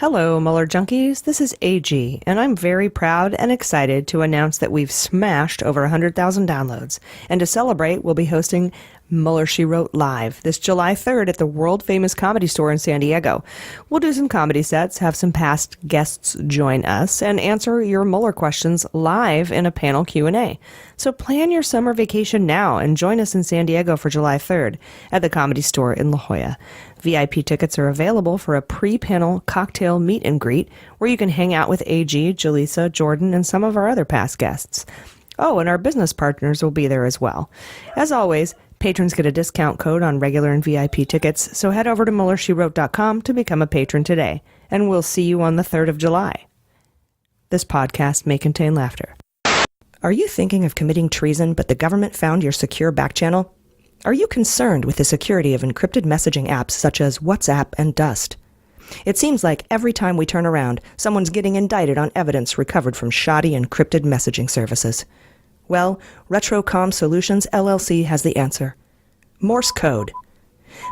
Hello, Mueller junkies. This is AG, and I'm very proud and excited to announce that we've smashed over 100,000 downloads. And to celebrate, we'll be hosting Mueller, She Wrote Live this July 3rd at the world-famous Comedy Store in San Diego. We'll do some comedy sets, have some past guests join us, and answer your Mueller questions live in a panel Q&A. So plan your summer vacation now and join us in San Diego for July 3rd at the Comedy Store in La Jolla. VIP tickets are available for a pre-panel cocktail meet and greet where you can hang out with AG, Jaleesa, Jordan, and some of our other past guests. Oh, and our business partners will be there as well. As always, patrons get a discount code on regular and VIP tickets, so head over to MuellerSheWrote.com to become a patron today, and we'll see you on the 3rd of July. This podcast may contain laughter. Are you thinking of committing treason, but the government found your secure back channel? Are you concerned with the security of encrypted messaging apps such as WhatsApp and Dust? It seems like every time we turn around, someone's getting indicted on evidence recovered from shoddy encrypted messaging services. Well, Retrocom Solutions LLC has the answer. Morse code.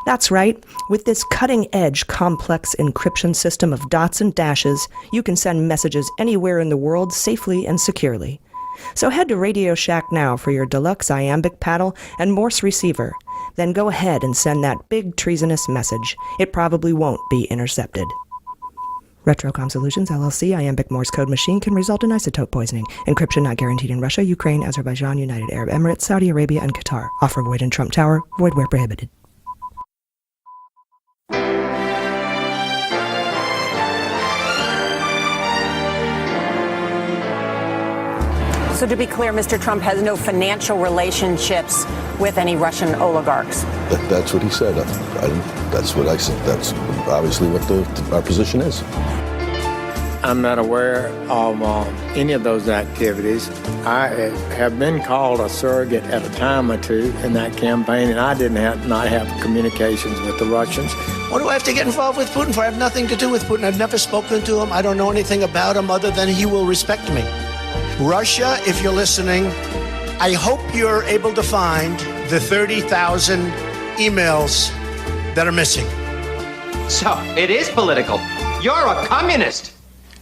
That's right. With this cutting-edge, complex encryption system of dots and dashes, you can send messages anywhere in the world safely and securely. So head to Radio Shack now for your deluxe iambic paddle and Morse receiver. Then go ahead and send that big treasonous message. It probably won't be intercepted. Retrocom Solutions LLC iambic Morse code machine can result in isotope poisoning. Encryption not guaranteed in Russia, Ukraine, Azerbaijan, United Arab Emirates, Saudi Arabia, and Qatar. Offer void in Trump Tower. Void where prohibited. So to be clear, Mr. Trump has no financial relationships with any Russian oligarchs. That's what he said. That's what I said. That's obviously what our position is. I'm not aware of any of those activities. I have been called a surrogate at a time or two in that campaign, and I did not have communications with the Russians. What do I have to get involved with Putin for? I have nothing to do with Putin. I've never spoken to him. I don't know anything about him other than he will respect me. Russia, if you're listening, I hope you're able to find the 30,000 emails that are missing. So, it is political. You're a communist.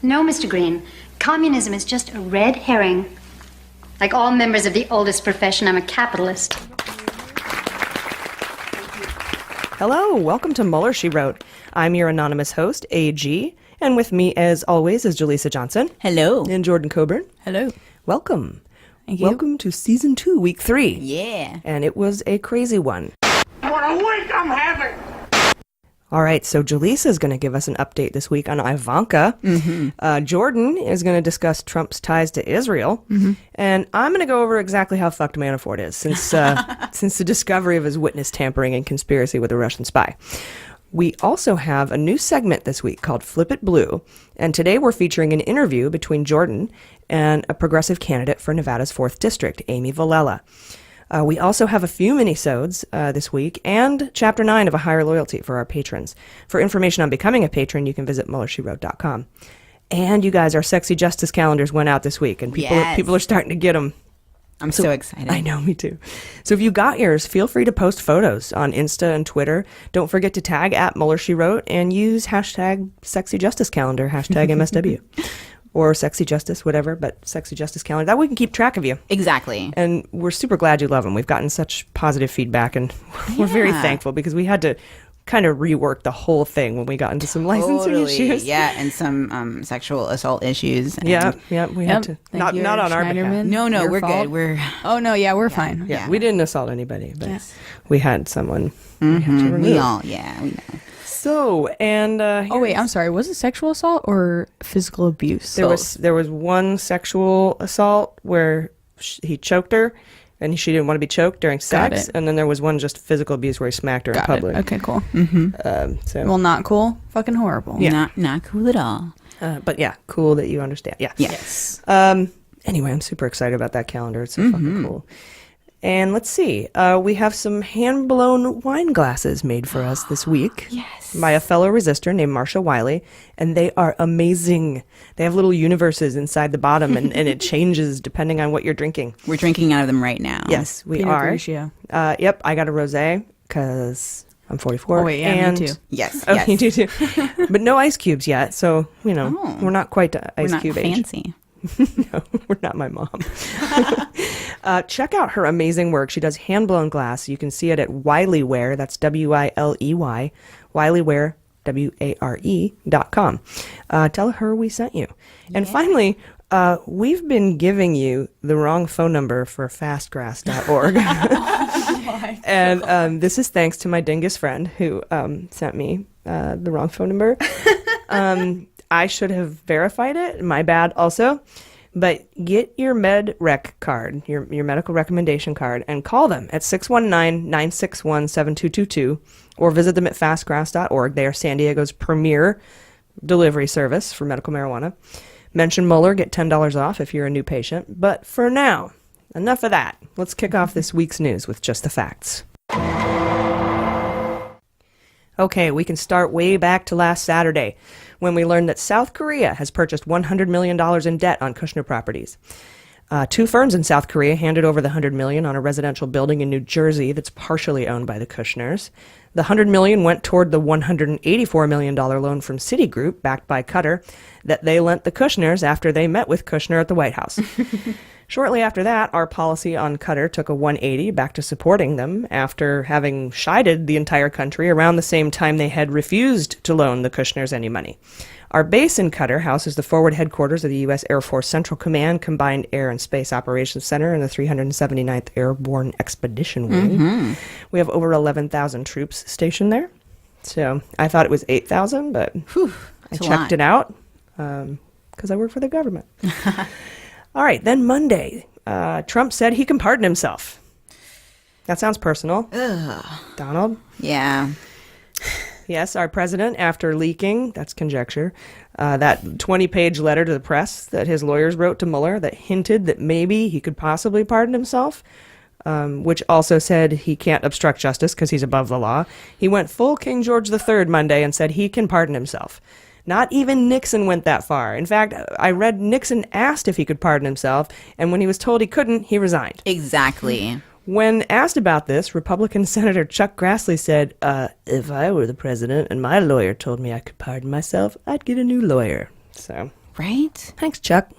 No, Mr. Green. Communism is just a red herring. Like all members of the oldest profession, I'm a capitalist. Hello, welcome to Mueller, She Wrote. I'm your anonymous host, AG, and with me, as always, is Jaleesa Johnson. Hello. And Jordan Coburn. Hello. Welcome. Thank you. Welcome to Season 2, Week 3. Yeah. And it was a crazy one. What a week I'm having! All right, so Jaleesa is going to give us an update this week on Ivanka. Mm-hmm. Jordan is going to discuss Trump's ties to Israel. Mm-hmm. And I'm going to go over exactly how fucked Manafort is since the discovery of his witness tampering and conspiracy with a Russian spy. We also have a new segment this week called Flip It Blue, and today we're featuring an interview between Jordan and a progressive candidate for Nevada's 4th District, Amy Villela. We also have a few minisodes this week and Chapter 9 of A Higher Loyalty for our patrons. For information on becoming a patron, you can visit MuellerSheWrote.com. And you guys, our Sexy Justice calendars went out this week, and people are starting to get them. I'm so excited. I know, me too. So if you got yours, feel free to post photos on Insta and Twitter. Don't forget to tag at Mueller, She Wrote and use hashtag Sexy Justice Calendar, hashtag MSW. Or Sexy Justice, whatever, but Sexy Justice Calendar. That way we can keep track of you. Exactly. And we're super glad you love them. We've gotten such positive feedback, and we're very thankful because we had to kind of rework the whole thing when we got into some licensing issues. Yeah, and some sexual assault issues. And we had to. Not on our behalf. No, Your we're fault. good. We're We're fine. Yeah, we didn't assault anybody, but we had someone we had to remove. we know. So, and Oh wait, I'm sorry. Was it sexual assault or physical abuse? there was one sexual assault where he choked her, and she didn't want to be choked during sex, and then there was one just physical abuse where he smacked her in public. Okay, cool. So, Not cool. Fucking horrible. Yeah. Not cool at all. but yeah, cool that you understand. Yeah. Yes. Anyway, I'm super excited about that calendar. It's so fucking cool. And let's see, we have some hand-blown wine glasses made for us this week. Yes. By a fellow resistor named Marsha Wiley, and they are amazing. They have little universes inside the bottom, and it changes depending on what you're drinking. We're drinking out of them right now. Yes, we Pinot are. Grigio. Yep, I got a rosé because I'm 44. Oh, wait, yeah, and me too. Yes. Oh, yes. you do too. But no ice cubes yet, so we're not quite to We're ice not cube age. fancy. No, we're not my mom. Check out her amazing work. She does hand-blown glass. You can see it at Wileyware. That's Wiley. Wileyware, WARE.com. Tell her we sent you. And finally, we've been giving you the wrong phone number for fastgrass.org. And this is thanks to my dingus friend who sent me the wrong phone number. I should have verified it. My bad also. But get your med rec card, your medical recommendation card, and call them at 619-961-7222 or visit them at fastgrass.org. They are San Diego's premier delivery service for medical marijuana. Mention Mueller, get $10 off if you're a new patient. But for now, enough of that. Let's kick off this week's news with just the facts. Okay, we can start way back to last Saturday when we learned that South Korea has purchased $100 million in debt on Kushner properties. Two firms in South Korea handed over the $100 million on a residential building in New Jersey that's partially owned by the Kushners. The $100 million went toward the $184 million loan from Citigroup, backed by Qatar, that they lent the Kushners after they met with Kushner at the White House. Shortly after that, our policy on Qatar took a 180 back to supporting them after having shied the entire country around the same time they had refused to loan the Kushners any money. Our base in Qatar houses the forward headquarters of the U.S. Air Force Central Command Combined Air and Space Operations Center and the 379th Airborne Expedition Wing. Mm-hmm. We have over 11,000 troops stationed there. So I thought it was 8,000, but I checked it out because I work for the government. All right, then Monday, Trump said he can pardon himself. That sounds personal. Ugh. Donald? Yeah. Yes, our president, after leaking, that's conjecture, that 20-page letter to the press that his lawyers wrote to Mueller that hinted that maybe he could possibly pardon himself, which also said he can't obstruct justice because he's above the law. He went full King George III Monday and said he can pardon himself. Not even Nixon went that far. In fact, I read Nixon asked if he could pardon himself, and when he was told he couldn't, he resigned. Exactly. When asked about this, Republican Senator Chuck Grassley said, if I were the president and my lawyer told me I could pardon myself, I'd get a new lawyer. So, right? Thanks, Chuck.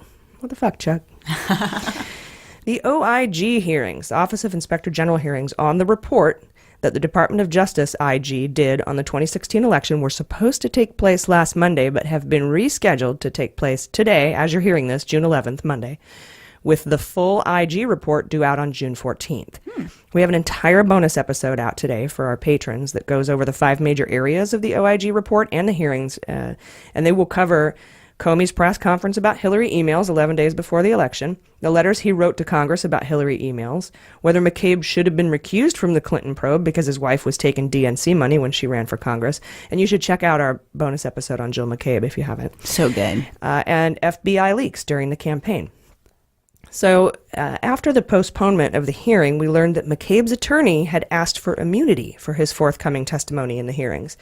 What the fuck, Chuck? The OIG hearings, Office of Inspector General hearings on the report that the Department of Justice IG did on the 2016 election were supposed to take place last Monday, but have been rescheduled to take place today, as you're hearing this, June 11th, Monday, with the full IG report due out on June 14th. We have an entire bonus episode out today for our patrons that goes over the 5 major areas of the OIG report and the hearings, and they will cover Comey's press conference about Hillary emails 11 days before the election, the letters he wrote to Congress about Hillary emails, whether McCabe should have been recused from the Clinton probe because his wife was taking DNC money when she ran for Congress. And you should check out our bonus episode on Jill McCabe if you haven't. So good. And FBI leaks during the campaign. So after the postponement of the hearing, we learned that McCabe's attorney had asked for immunity for his forthcoming testimony in the hearings.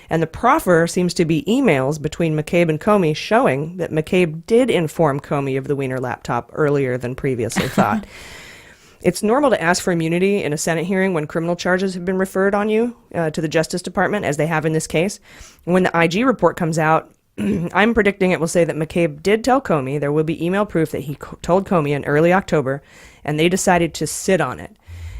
And the proffer seems to be emails between McCabe and Comey showing that McCabe did inform Comey of the Wiener laptop earlier than previously thought. It's normal to ask for immunity in a Senate hearing when criminal charges have been referred on you to the Justice Department, as they have in this case. When the IG report comes out, I'm predicting it will say that McCabe did tell Comey there will be email proof that he told Comey in early October, and they decided to sit on it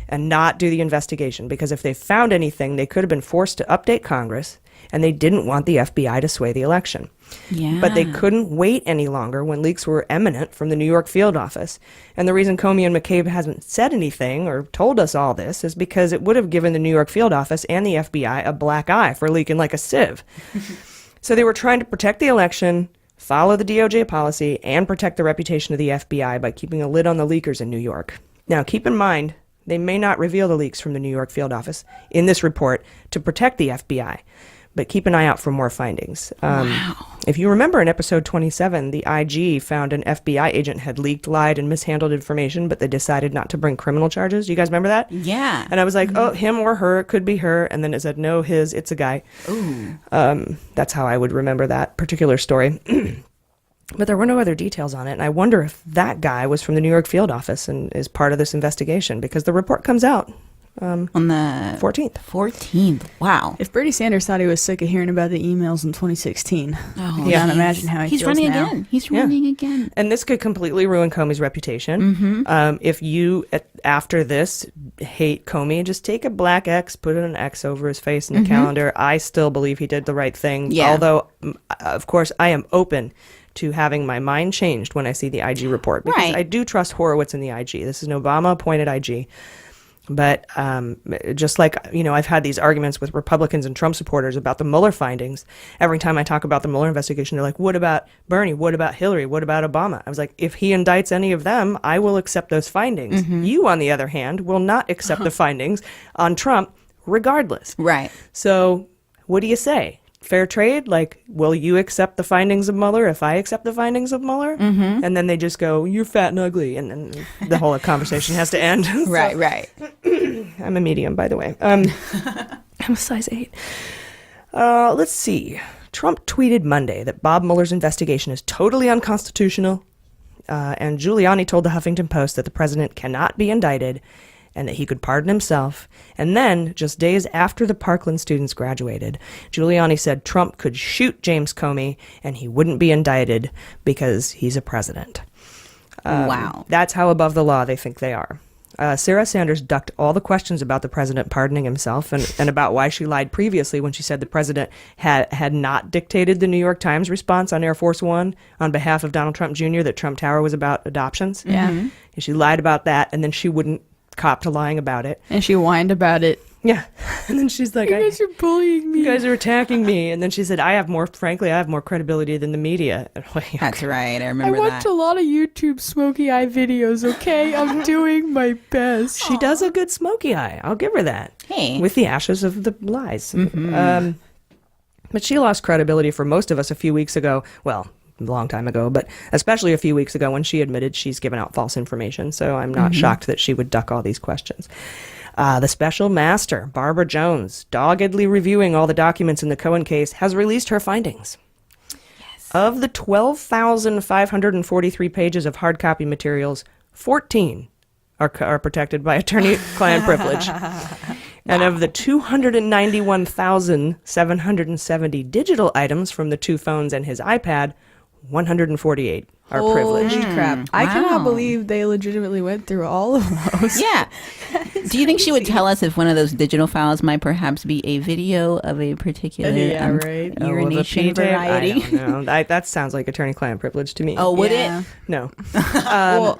and not do the investigation, because if they found anything, they could have been forced to update Congress, and they didn't want the FBI to sway the election. Yeah. But they couldn't wait any longer when leaks were imminent from the New York field office. And the reason Comey and McCabe hasn't said anything or told us all this is because it would have given the New York field office and the FBI a black eye for leaking like a sieve. So they were trying to protect the election, follow the DOJ policy, and protect the reputation of the FBI by keeping a lid on the leakers in New York. Now, keep in mind, they may not reveal the leaks from the New York field office in this report to protect the FBI, but keep an eye out for more findings. Wow. If you remember in episode 27, the IG found an FBI agent had leaked, lied, and mishandled information, but they decided not to bring criminal charges. You guys remember that? Yeah. And I was like, oh, him or her, it could be her. And then it said, no, his, it's a guy. Ooh. That's how I would remember that particular story. But there were no other details on it. And I wonder if that guy was from the New York field office and is part of this investigation, because the report comes out On the 14th. 14th. Wow. If Bernie Sanders thought he was sick of hearing about the emails in 2016, Oh, I can't imagine how he's feels running now. again. He's running again. And this could completely ruin Comey's reputation. If you, after this, hate Comey, just take a black X, put an X over his face in the calendar. I still believe he did the right thing. Yeah. Although, of course, I am open to having my mind changed when I see the IG report. Because Right. I do trust Horowitz in the IG. This is an Obama-appointed IG. But just like, I've had these arguments with Republicans and Trump supporters about the Mueller findings. Every time I talk about the Mueller investigation, they're like, what about Bernie? What about Hillary? What about Obama? I was like, if he indicts any of them, I will accept those findings. You, on the other hand, will not accept the findings on Trump regardless. Right. So what do you say? Fair trade? Like, will you accept the findings of Mueller if I accept the findings of Mueller? And then they just go, you're fat and ugly. And then the whole conversation has to end. So- Right. I'm a medium, by the way. I'm a size 8. Let's see. Trump tweeted Monday that Bob Mueller's investigation is totally unconstitutional. And Giuliani told the Huffington Post that the president cannot be indicted and that he could pardon himself. And then, just days after the Parkland students graduated, Giuliani said Trump could shoot James Comey and he wouldn't be indicted because he's a president. Wow. That's how above the law they think they are. Sarah Sanders ducked all the questions about the president pardoning himself and about why she lied previously when she said the president had not dictated the New York Times response on Air Force One on behalf of Donald Trump Jr. that Trump Tower was about adoptions. Yeah. And she lied about that, and then she wouldn't cop to lying about it. And she whined about it. Yeah. And then she's like, You guys are bullying me. you guys are attacking me. And then she said, I have more credibility than the media. And I'm like, That's right. I I remember watch that. a lot of YouTube smoky eye videos, okay? I'm doing my best. she does a good smoky eye. I'll give her that. Hey. With the ashes of the lies. But she lost credibility for most of us a few weeks ago. Well, a long time ago, but especially a few weeks ago when she admitted she's given out false information. So I'm not shocked that she would duck all these questions. The special master, Barbara Jones, doggedly reviewing all the documents in the Cohen case, has released her findings. Yes. Of the 12,543 pages of hard copy materials, 14 are protected by attorney-client privilege. And of the 291,770 digital items from the 2 phones and his iPad, 148 are privileged. Holy crap. I cannot believe they legitimately went through all of those. Yeah. Do you think she would tell us if one of those digital files might perhaps be a video of a particular right. urination variety? I don't know. That sounds like attorney-client privilege to me. Oh, would Yeah. it? No. Well,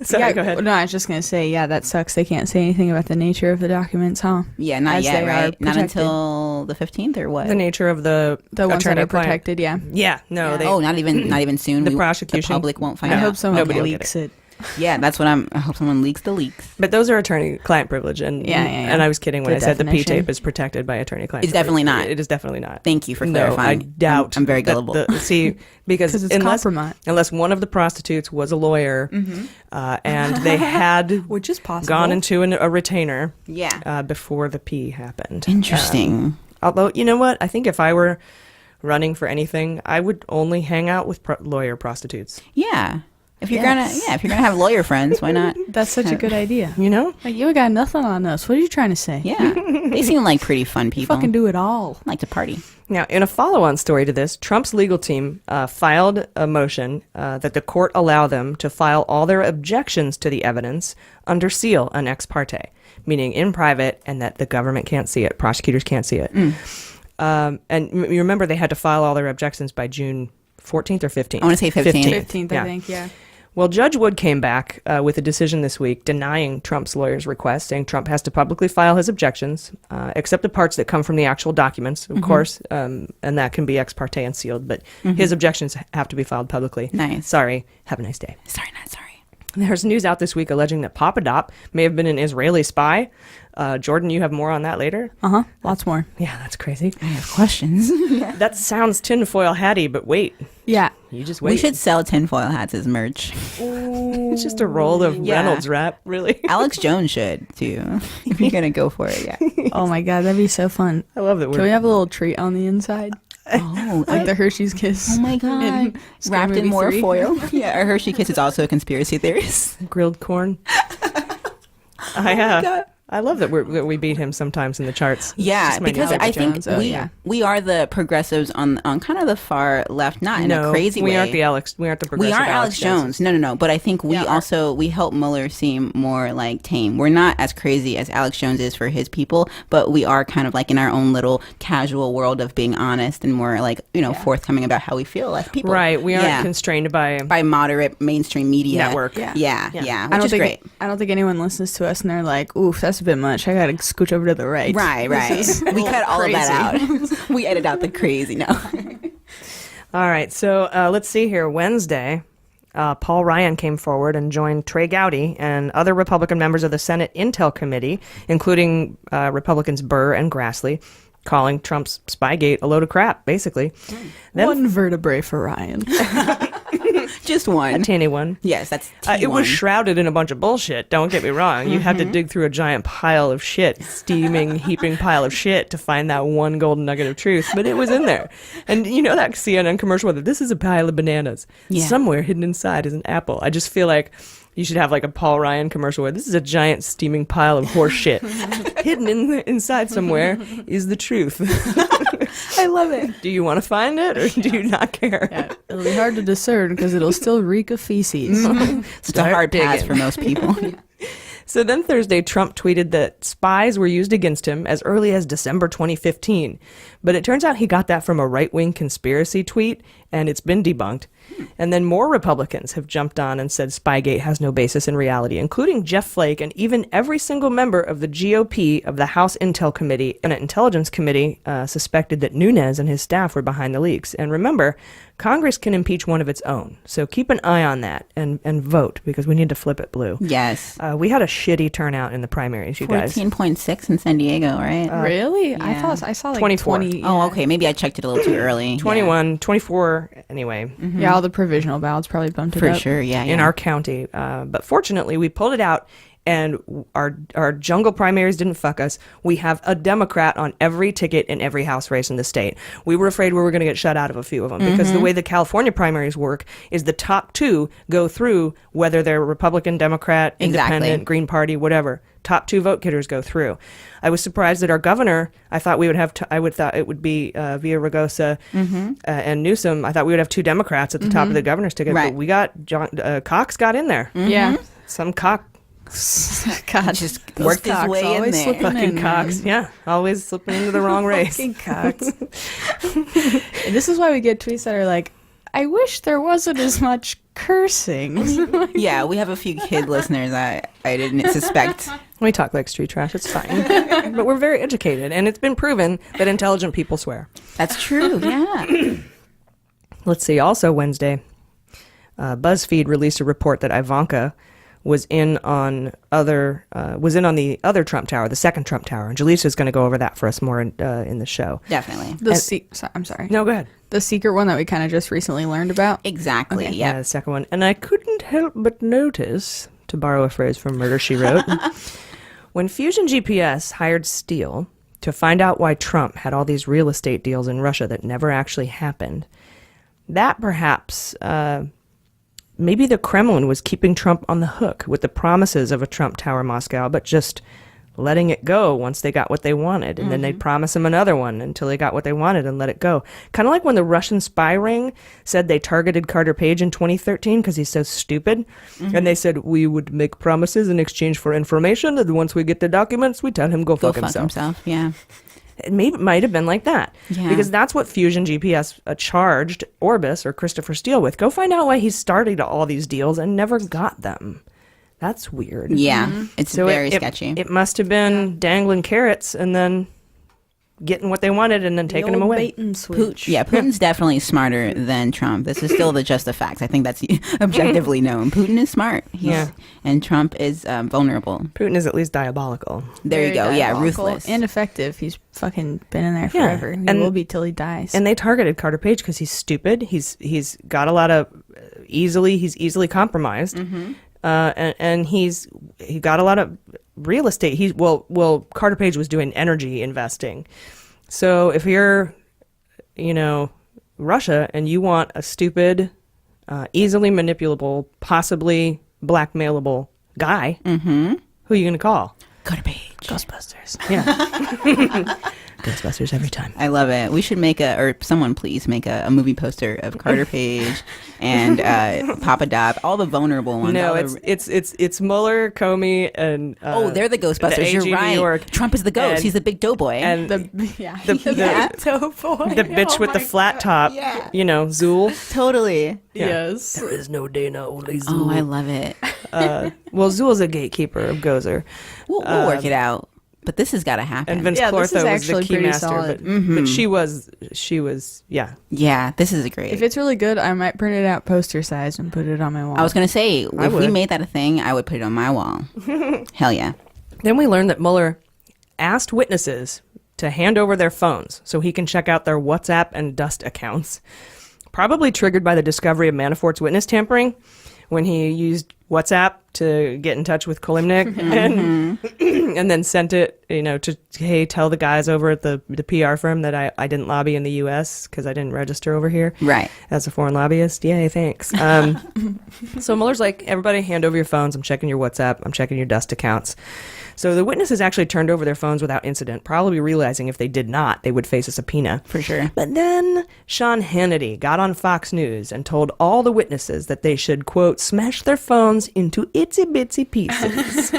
Sorry, go ahead. No, I was just going to say, that sucks. They can't say anything about the nature of the documents, huh? Yeah, not As yet, they right? are Not protected. until the 15th or what? The nature of the ones that are attorney-client. protected, yeah. Yeah, no. They, not even soon. The prosecution. The public won't find I out. hope someone Nobody will get leaks it. Yeah, that's what I hope someone leaks the leaks. But those are attorney-client privilege, and Yeah. and I was kidding when The I said the definition. P-tape is protected by attorney-client. It's definitely privilege. not. It is definitely not. Thank you for No, clarifying. I doubt. I'm very that gullible. See, because 'Cause it's compromise. unless one of the prostitutes was a lawyer, and they had Which is possible. gone into a retainer Yeah. before the P happened. Interesting. Although, you know what? I think if I were running for anything, I would only hang out with lawyer prostitutes. Yeah. If you're gonna have lawyer friends, why not? That's such a good idea. You know? Like, you ain't got nothing on us. What are you trying to say? Yeah. They seem like pretty fun people. Fucking do it all. Like to party. Now, in a follow-on story to this, Trump's legal team filed a motion that the court allow them to file all their objections to the evidence under seal and ex parte, meaning in private and that the government can't see it, prosecutors can't see it. And you remember they had to file all their objections by June 14th or 15th? I want to say 15th. 15th, I think, yeah. Well, Judge Wood came back with a decision this week denying Trump's lawyer's request, saying Trump has to publicly file his objections, except the parts that come from the actual documents, of course, and that can be ex parte and sealed, but his objections have to be filed publicly. Nice. Sorry. Have a nice day. Sorry, not sorry. There's news out this week alleging that Papadop may have been an Israeli spy. Jordan, you have more on that later? Uh-huh. Lots more. Yeah, that's crazy. I have questions. That sounds tinfoil hatty, but wait. Yeah. You just wait. We should sell tinfoil hats as merch. It's just a roll of Yeah. Reynolds wrap, really. Alex Jones should, too. If you're going to go for it, yeah. Oh, my God. That'd be so fun. I love that Can we're... we have a little treat on the inside? Oh, Like the Hershey's Kiss. oh my God. in Scary Wrapped in Movie more 3. foil. Yeah, a Hershey Kiss is also a conspiracy theorist. grilled corn. I love that we beat him sometimes in the charts. Yeah, because I think Jones, we are the progressives on kind of the far left, not in a crazy way. We aren't the progressive. We aren't Alex Jones. No. But I think we help Mueller seem more like tame. We're not as crazy as Alex Jones is for his people, but we are kind of like in our own little casual world of being honest and more like, forthcoming about how we feel as people. Right. We aren't constrained by moderate mainstream media network. Yeah. Which is great. I don't think anyone listens to us and they're like, oof, that's a bit much. I gotta scooch over to the right. Right. We cut all of that out. We edit out the crazy now. All right. So let's see here. Wednesday, Paul Ryan came forward and joined Trey Gowdy and other Republican members of the Senate Intel Committee, including Republicans Burr and Grassley, calling Trump's Spygate a load of crap, basically. One vertebrae for Ryan. Just one. A teeny one. Yes, that's It was shrouded in a bunch of bullshit, don't get me wrong. You had to dig through a giant pile of shit, steaming, heaping pile of shit to find that one golden nugget of truth, but it was in there. And you know that CNN commercial where this is a pile of bananas. Yeah. Somewhere hidden inside is an apple. I just feel like you should have like a Paul Ryan commercial where this is a giant steaming pile of horse shit. Hidden inside somewhere is the truth. I love it. Do you want to find it or do you not care? Yeah, it'll be hard to discern because it'll still reek of feces. It's a hard pass for most people. So then Thursday, Trump tweeted that spies were used against him as early as December 2015. But it turns out he got that from a right-wing conspiracy tweet, and it's been debunked. And then more Republicans have jumped on and said Spygate has no basis in reality, including Jeff Flake and even every single member of the GOP of the House Intel Committee and an Intelligence Committee suspected that Nunes and his staff were behind the leaks. And remember, Congress can impeach one of its own. So keep an eye on that and vote because we need to flip it blue. Yes. We had a shitty turnout in the primaries, you guys. 14.6 in San Diego, right? Really? Yeah. I saw like 24. 20. Oh, okay. Maybe I checked it a little too early. 21, 24, anyway. Mm-hmm. Yeah, all the provisional ballots probably bumped it For up. sure, yeah. In our county. But fortunately, we pulled it out. And our jungle primaries didn't fuck us. We have a Democrat on every ticket in every House race in the state. We were afraid we were going to get shut out of a few of them because the way the California primaries work is the top two go through whether they're Republican, Democrat, Independent, Green Party, whatever. Top two vote getters go through. I was surprised that our governor, I thought we would have, thought it would be Villaraigosa and Newsom. I thought we would have two Democrats at the top of the governor's ticket. Right. But we got, Cox got in there. Yeah. Some Cox. God, just worked his Cox, way in always there. slipping Fucking in, Cox. man. Yeah. Always slipping into the wrong race. Fucking Cox. And this is why we get tweets that are like, I wish there wasn't as much cursing. Yeah, we have a few kid listeners I didn't suspect. We talk like street trash. It's fine. But we're very educated. And it's been proven that intelligent people swear. That's true, yeah. Let's see. Also Wednesday, BuzzFeed released a report that Ivanka was in on the other Trump Tower, the second Trump Tower. And Jaleesa's going to go over that for us more in the show. Definitely. I'm sorry. No, go ahead. The secret one that we kind of just recently learned about. Exactly, Okay. yeah. The second one. And I couldn't help but notice, to borrow a phrase from Murder, She Wrote, when Fusion GPS hired Steele to find out why Trump had all these real estate deals in Russia that never actually happened, that perhaps... maybe the Kremlin was keeping Trump on the hook with the promises of a Trump Tower Moscow, but just letting it go once they got what they wanted. And then they'd promise him another one until they got what they wanted and let it go. Kind of like when the Russian spy ring said they targeted Carter Page in 2013 because he's so stupid. And they said, we would make promises in exchange for information. And once we get the documents, we tell him go fuck himself. Yeah. It might have been like that. Yeah. Because that's what Fusion GPS charged Orbis or Christopher Steele with. Go find out why he started all these deals and never got them. That's weird. Yeah, it's very sketchy. It must have been dangling carrots and then getting what they wanted and then taking them away. Bait and switch. Putin's definitely smarter than Trump. This is still just the facts. I think that's objectively known. Putin is smart. And Trump is vulnerable. Putin is at least diabolical. There you go. Very Yeah, diabolical ruthless. and effective. He's fucking been in there forever. He will be till he dies. And they targeted Carter Page because he's stupid. He's got a lot of he's easily compromised. And he got a lot of real estate. Carter Page was doing energy investing. So if you're, Russia and you want a stupid, easily manipulable, possibly blackmailable guy, who are you going to call? Carter Page. Ghostbusters. Yeah. Ghostbusters every time. I love it. We should make or someone please make a movie poster of Carter Page and Papa Doc, all the vulnerable ones. No, it's Mueller, Comey, and they're the Ghostbusters. the AG You're New right. York. Trump is the ghost. And- He's the big doughboy. And The the, the bitch with the flat top, Zool. Totally. Yes. There is no Dana, only Zool. Oh, I love it. Well, Zool's a gatekeeper of Gozer. We'll work it out. But this has got to happen. And Vince Yeah, this is Clortho was the actually key pretty master, solid. but she was, yeah. Yeah, this is great. If it's really good, I might print it out poster size and put it on my wall. I was going to say, if we would. made that a thing, I would put it on my wall. Hell yeah. Then we learned that Mueller asked witnesses to hand over their phones so he can check out their WhatsApp and Dust accounts. Probably triggered by the discovery of Manafort's witness tampering when he used WhatsApp to get in touch with Kolimnik and then sent it, to, hey, tell the guys over at the PR firm that I didn't lobby in the U.S. because I didn't register over here. Right. As a foreign lobbyist. Yay, thanks. So Mueller's like, everybody hand over your phones. I'm checking your WhatsApp. I'm checking your Dust accounts. So the witnesses actually turned over their phones without incident, probably realizing if they did not, they would face a subpoena. For sure. But then Sean Hannity got on Fox News and told all the witnesses that they should, quote, smash their phones into itsy-bitsy pieces.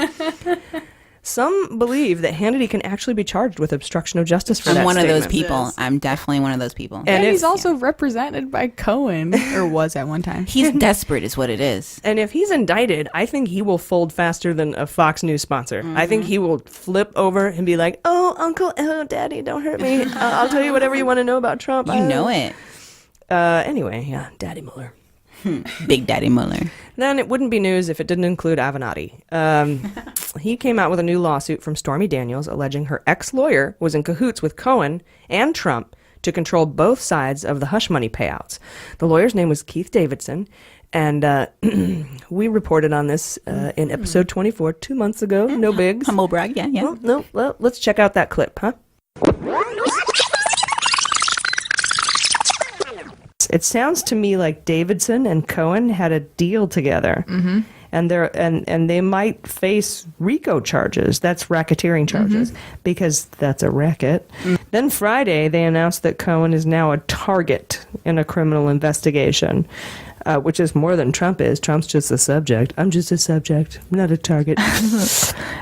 Some believe that Hannity can actually be charged with obstruction of justice for that I'm one of those statement. people. I'm definitely one of those people. And if- he's also represented by Cohen, or was at one time. He's desperate is what it is. And if he's indicted, I think he will fold faster than a Fox News sponsor. I think he will flip over and be like, oh, daddy, don't hurt me. I'll tell you whatever you want to know about Trump. You know it. Anyway, yeah, Daddy Mueller. Big Daddy Mueller. Then it wouldn't be news if it didn't include Avenatti. He came out with a new lawsuit from Stormy Daniels alleging her ex-lawyer was in cahoots with Cohen and Trump to control both sides of the hush money payouts. The lawyer's name was Keith Davidson, and we reported on this in episode 24 2 months ago. No bigs. Humble brag, yeah. Well, let's check out that clip, huh? It sounds to me like Davidson and Cohen had a deal together, and they might face RICO charges. That's racketeering charges because that's a racket. Then Friday, they announced that Cohen is now a target in a criminal investigation, which is more than Trump is. Trump's just a subject. I'm just a subject, not a target.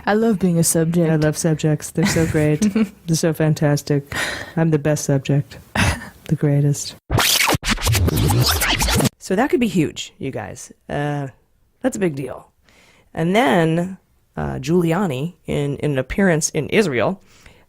I love being a subject. I love subjects. They're so great. They're so fantastic. I'm the best subject, the greatest. So that could be huge, you guys. That's a big deal. And then Giuliani, in an appearance in Israel,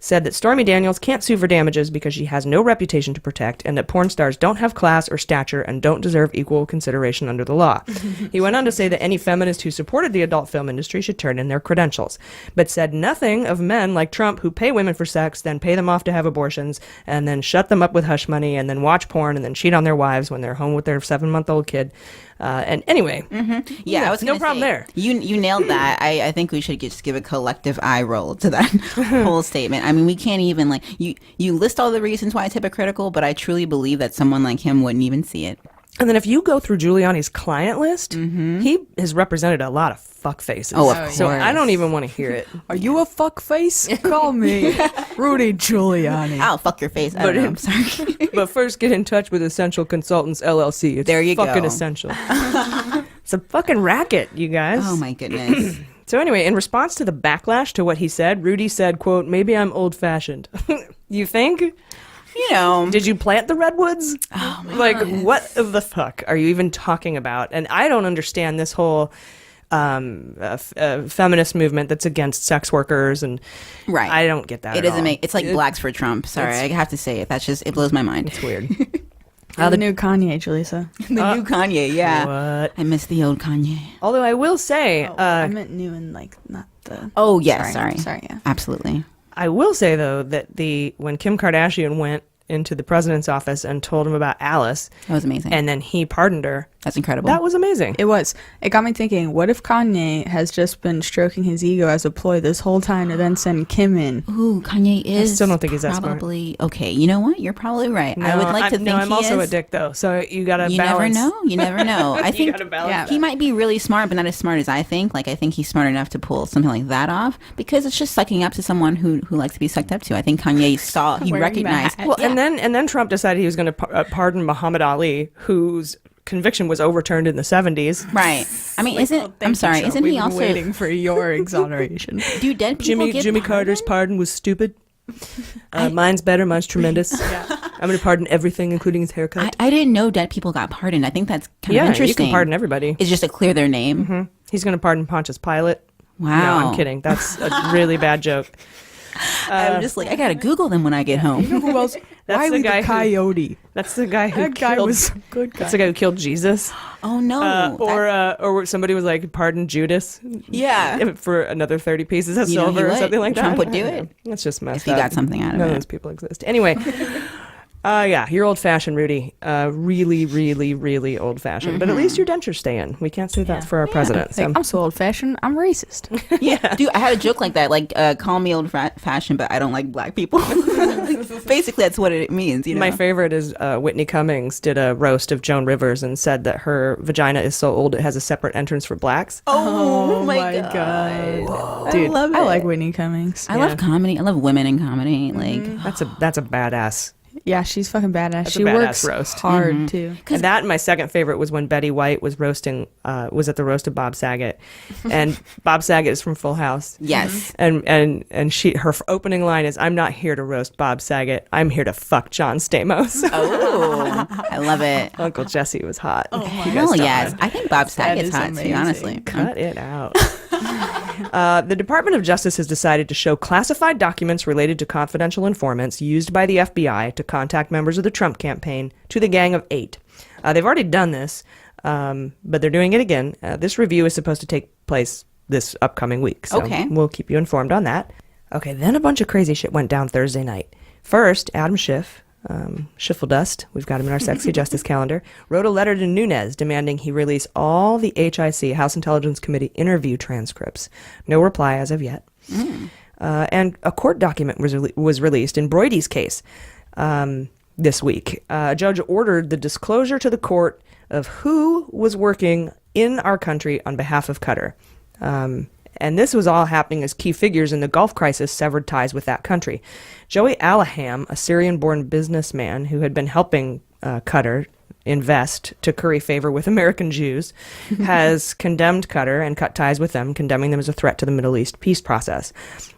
said that Stormy Daniels can't sue for damages because she has no reputation to protect and that porn stars don't have class or stature and don't deserve equal consideration under the law. He went on to say that any feminist who supported the adult film industry should turn in their credentials, but said nothing of men like Trump who pay women for sex, then pay them off to have abortions, and then shut them up with hush money, and then watch porn, and then cheat on their wives when they're home with their 7-month-old kid. And anyway, Yeah, I was no gonna problem say, there. You nailed that. I think we should just give a collective eye roll to that whole statement. I mean, we can't even you list all the reasons why it's hypocritical, but I truly believe that someone like him wouldn't even see it. And then if you go through Giuliani's client list, he has represented a lot of fuck faces. Oh, of So course. I don't even want to hear it. Are you a fuckface? Call me Rudy Giuliani. I'll fuck your face. I don't know. I'm sorry. But first get in touch with Essential Consultants, LLC. It's There you fucking go. essential. It's a fucking racket, you guys. Oh my goodness. So anyway, in response to the backlash to what he said, Rudy said, quote, maybe I'm old-fashioned. You think? You know. Did you plant the redwoods? Oh my Like, goodness. what the fuck are you even talking about? And I don't understand this whole feminist movement that's against sex workers, and Right. I don't get that. It at doesn't all. make it's like blacks for Trump. Sorry, I have to say it. That's just it blows my mind. It's weird. The new Kanye, Julissa. The new Kanye, yeah. What? I miss the old Kanye. Although I will say, I meant new and not the. Oh yes, sorry. Sorry, yeah. Absolutely. I will say though that when Kim Kardashian went into the president's office and told him about Alice, That was amazing. and then he pardoned her, That's incredible. That was amazing. It was. It got me thinking, what if Kanye has just been stroking his ego as a ploy this whole time to then send Kim in? Ooh, Kanye is still don't think he's that smart. probably okay. You know what? You're probably right. I would like to think I'm also he a is. dick though, so you gotta You balance. never know. You never know. I think gotta balance he might be really smart, but not as smart as I think. Like I think he's smart enough to pull something like that off because it's just sucking up to someone who likes to be sucked up to. I think Kanye he Wearing recognized. that. Well, Yeah. and then Trump decided he was going to pardon Muhammad Ali, whose conviction was overturned in the 70s. Right. I mean, I'm sorry. Isn't he also waiting for your exoneration? do dead people get Jimmy pardoned? Carter's pardon was stupid. Mine's better. Mine's tremendous. I'm going to pardon everything, including his haircut. I didn't know dead people got pardoned. I think that's kind of Yeah, interesting. you can pardon everybody. It's just to clear their name. He's going to pardon Pontius Pilate. Wow. No, I'm kidding. That's a really bad joke. I'm just like, I gotta Google them when I get home. Who else? That's the guy Coyote. That's the guy who That guy killed, was a good guy. That's the guy who killed Jesus. Oh no. Or somebody was like, pardon Judas. Yeah. For another 30 pieces of You know, silver he or would. something like that. Trump would do it. That's just messed If he up. got something out of None it. of those people exist. Anyway. Yeah, you're old-fashioned, Rudy. Really, really, really old-fashioned. But at least your dentures stay in. We can't say that for our president. So. Like, I'm so old-fashioned, I'm racist. Yeah. Dude, I had a joke like that, like, call me old fashioned, but I don't like black people. Basically, that's what it means, you know? My favorite is Whitney Cummings did a roast of Joan Rivers and said that her vagina is so old it has a separate entrance for blacks. Oh my God. Dude, I love it. I like Whitney Cummings. I love comedy. I love women in comedy. Like, That's a badass. Yeah, she's fucking badass. That's a She badass works roast. hard, too. And that, my second favorite was when Betty White was roasting, was at the roast of Bob Saget, and Bob Saget is from Full House. yes. And her opening line is, "I'm not here to roast Bob Saget. I'm here to fuck John Stamos." Oh, I love it. Uncle Jesse was hot. You guys Hell don't yes. know. I think Bob Saget's is hot, too, amazing. honestly. Cut it out. The Department of Justice has decided to show classified documents related to confidential informants used by the FBI to contact members of the Trump campaign to the Gang of Eight. They've already done this, but they're doing it again. This review is supposed to take place this upcoming week, so Okay. we'll keep you informed on that. Okay, then a bunch of crazy shit went down Thursday night. First, Adam Schiff, Schiffeldust, we've got him in our sexy justice calendar, wrote a letter to Nunes demanding he release all the HIC, House Intelligence Committee, interview transcripts. No reply as of yet. And a court document was released in Broidy's case this week. A judge ordered the disclosure to the court of who was working in our country on behalf of Qatar. And this was all happening as key figures in the Gulf crisis severed ties with that country. Joey Alaham, a Syrian-born businessman who had been helping Qatar invest to curry favor with American Jews, has condemned Qatar and cut ties with them, condemning them as a threat to the Middle East peace process.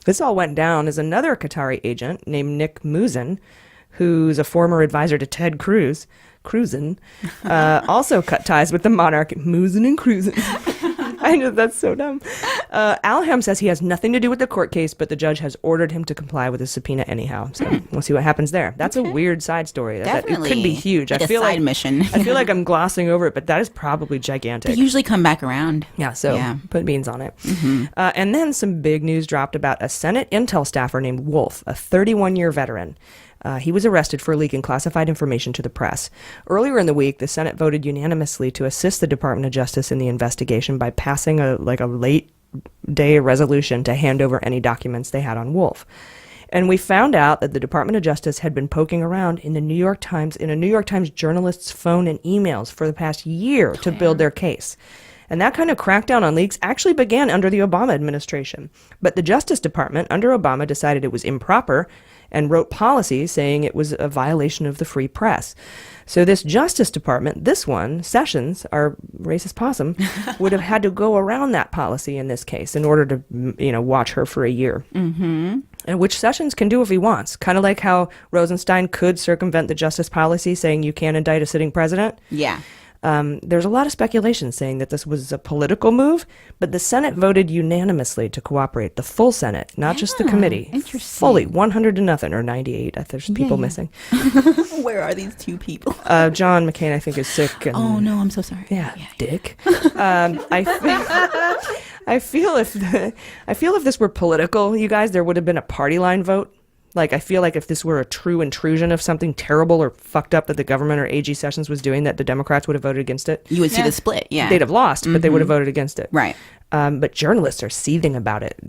This all went down as another Qatari agent named Nick Muzin, who's a former advisor to Ted Cruz, also cut ties with the monarch. Moozin' and cruising. I know, that's so dumb. Alham says he has nothing to do with the court case, but the judge has ordered him to comply with his subpoena anyhow. So we'll see what happens there. That's a weird side story. Definitely. It could be huge. Like I a feel side mission. I feel like I'm glossing over it, but that is probably gigantic. They usually come back around. Yeah, so Yeah. put beans on it. And then some big news dropped about a Senate intel staffer named Wolf, a 31-year veteran. He was arrested for leaking classified information to the press. Earlier in the week, the Senate voted unanimously to assist the Department of Justice in the investigation by passing a late-day resolution to hand over any documents they had on Wolf. And we found out that the Department of Justice had been poking around in a New York Times journalist's phone and emails for the past year to build their case. And that kind of crackdown on leaks actually began under the Obama administration. But the Justice Department under Obama decided it was improper and wrote policy saying it was a violation of the free press. So this Justice Department, this one, Sessions, our racist possum, would have had to go around that policy in this case in order to, watch her for a year. Mm-hmm. And which Sessions can do if he wants. Kind of like how Rosenstein could circumvent the justice policy saying you can't indict a sitting president. Yeah. There's a lot of speculation saying that this was a political move, but the Senate voted unanimously to cooperate. The full Senate, not just the committee. Interesting. Fully, 100-0 or 98. There's people missing. Where are these two people? John McCain, I think, is sick. And, Oh no, I'm so sorry. yeah, dick. I feel if this were political, you guys, there would have been a party line vote. Like, I feel like if this were a true intrusion of something terrible or fucked up that the government or AG Sessions was doing, that the Democrats would have voted against it. You would see the split, yeah. They'd have lost, but they would have voted against it. Right. But journalists are seething about it,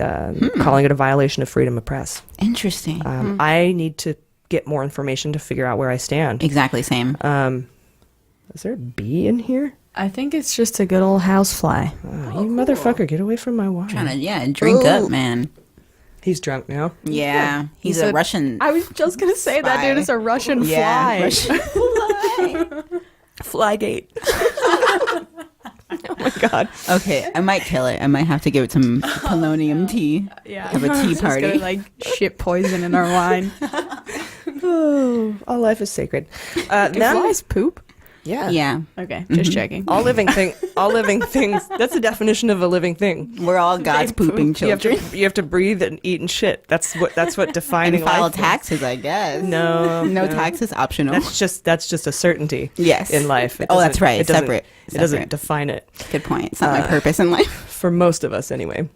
calling it a violation of freedom of press. Interesting. I need to get more information to figure out where I stand. Exactly, same. Is there a bee in here? I think it's just a good old housefly. You motherfucker, get away from my wine. Trying to, drink up, man. He's drunk now. Yeah, he's a Russian. I was just gonna say that dude is a Russian fly. Russian fly. Flygate. Oh my god. Okay, I might kill it. I might have to give it some polonium tea. Yeah, have a tea party. Gonna, like shit poison in our wine. Oh, all life is sacred. Flies poop. Yeah. Yeah. Okay, just checking. All living things. That's the definition of a living thing. We're all God's pooping children. You have to breathe and eat and shit. That's what defining and file life taxes, I guess. No taxes optional. That's just a certainty. Yes. In life. That's right. It Separate. doesn't define it. Good point. It's not my purpose in life. For most of us, anyway.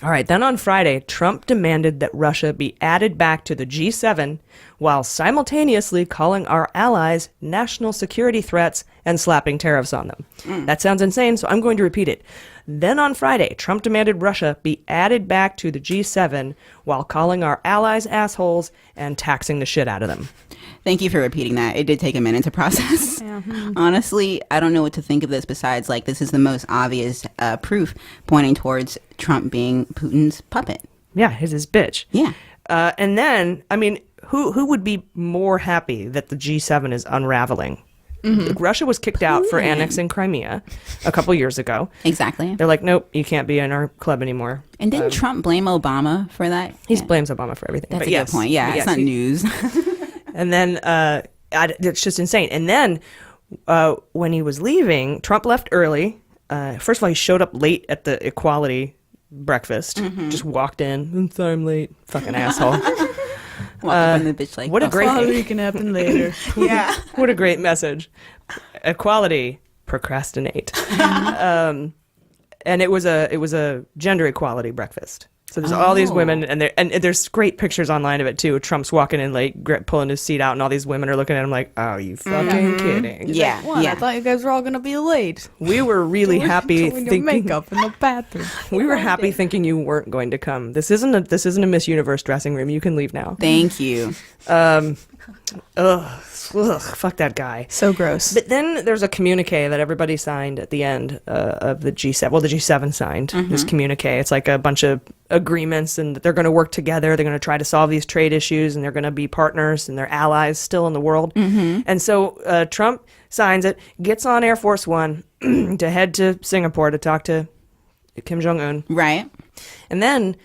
All right. Then on Friday, Trump demanded that Russia be added back to the G7 while simultaneously calling our allies national security threats and slapping tariffs on them. That sounds insane, so I'm going to repeat it. Then on Friday, Trump demanded Russia be added back to the G7 while calling our allies assholes and taxing the shit out of them. Thank you for repeating that. It did take a minute to process. Yeah. Honestly, I don't know what to think of this besides, like, this is the most obvious proof pointing towards Trump being Putin's puppet. Yeah, he's his bitch. Yeah. And then, I mean, who would be more happy that the G7 is unraveling? Russia was kicked out for annexing Crimea a couple years ago. Exactly. They're like, nope, you can't be in our club anymore. And didn't Trump blame Obama for that? He blames Obama for everything. That's a good point. Yeah, it's not news. And then it's just insane. And then when he was leaving, Trump left early. First of all, he showed up late at the equality breakfast. Just walked in. I'm sorry I'm late. Fucking asshole. Walk up on the bitch like, what a great Equality can happen later. yeah. What a great message. Equality, procrastinate. And it was a gender equality breakfast. So there's all these women, and there's great pictures online of it too. Trump's walking in late, pulling his seat out, and all these women are looking at him like, "Oh, you fucking kidding?" Yeah, What? I thought you guys were all gonna be late. We were really happy Doing your thinking makeup in the bathroom. we were happy thinking you weren't going to come. This isn't a Miss Universe dressing room. You can leave now. Thank you. Fuck that guy. So gross. But then there's a communique that everybody signed at the end of the G7. Well, the G7 signed this communique. It's like a bunch of agreements, and they're going to work together. They're going to try to solve these trade issues, and they're going to be partners, and they're allies still in the world. And so Trump signs it, gets on Air Force One to head to Singapore to talk to Kim Jong-un. Right. And then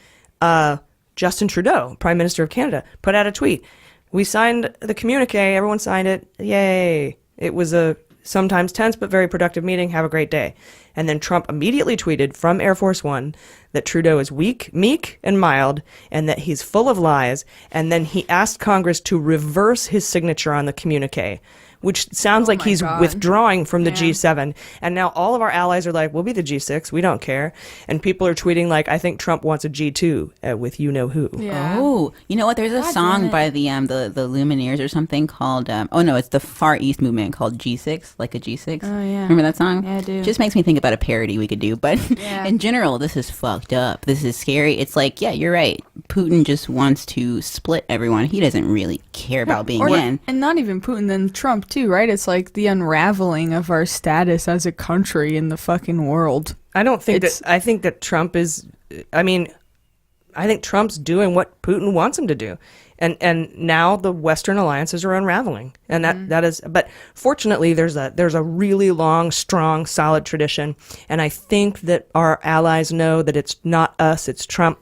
Justin Trudeau, Prime Minister of Canada, put out a tweet. We signed the communique. Everyone signed it. Yay. It was a sometimes tense but very productive meeting. Have a great day. And then Trump immediately tweeted from Air Force One that Trudeau is weak, meek, and mild, and that he's full of lies. And then he asked Congress to reverse his signature on the communique, which sounds like he's withdrawing from the G7. And now all of our allies are like, we'll be the G6. We don't care. And people are tweeting like, I think Trump wants a G2 with you-know-who. Yeah. Oh, you know what? There's a song by the Lumineers or something called, it's the Far East movement called G6, like a G6. Oh, yeah. Remember that song? Yeah, I do. Just makes me think about a parody we could do. But in general, this is fucked up. This is scary. It's like, yeah, you're right. Putin just wants to split everyone. He doesn't really care about being in. And not even Putin, then Trump too, right? It's like the unraveling of our status as a country in the fucking world. I think that Trump is, I think Trump's doing what Putin wants him to do. And now the Western alliances are unraveling. And that is, but fortunately there's a really long, strong, solid tradition. And I think that our allies know that it's not us, it's Trump.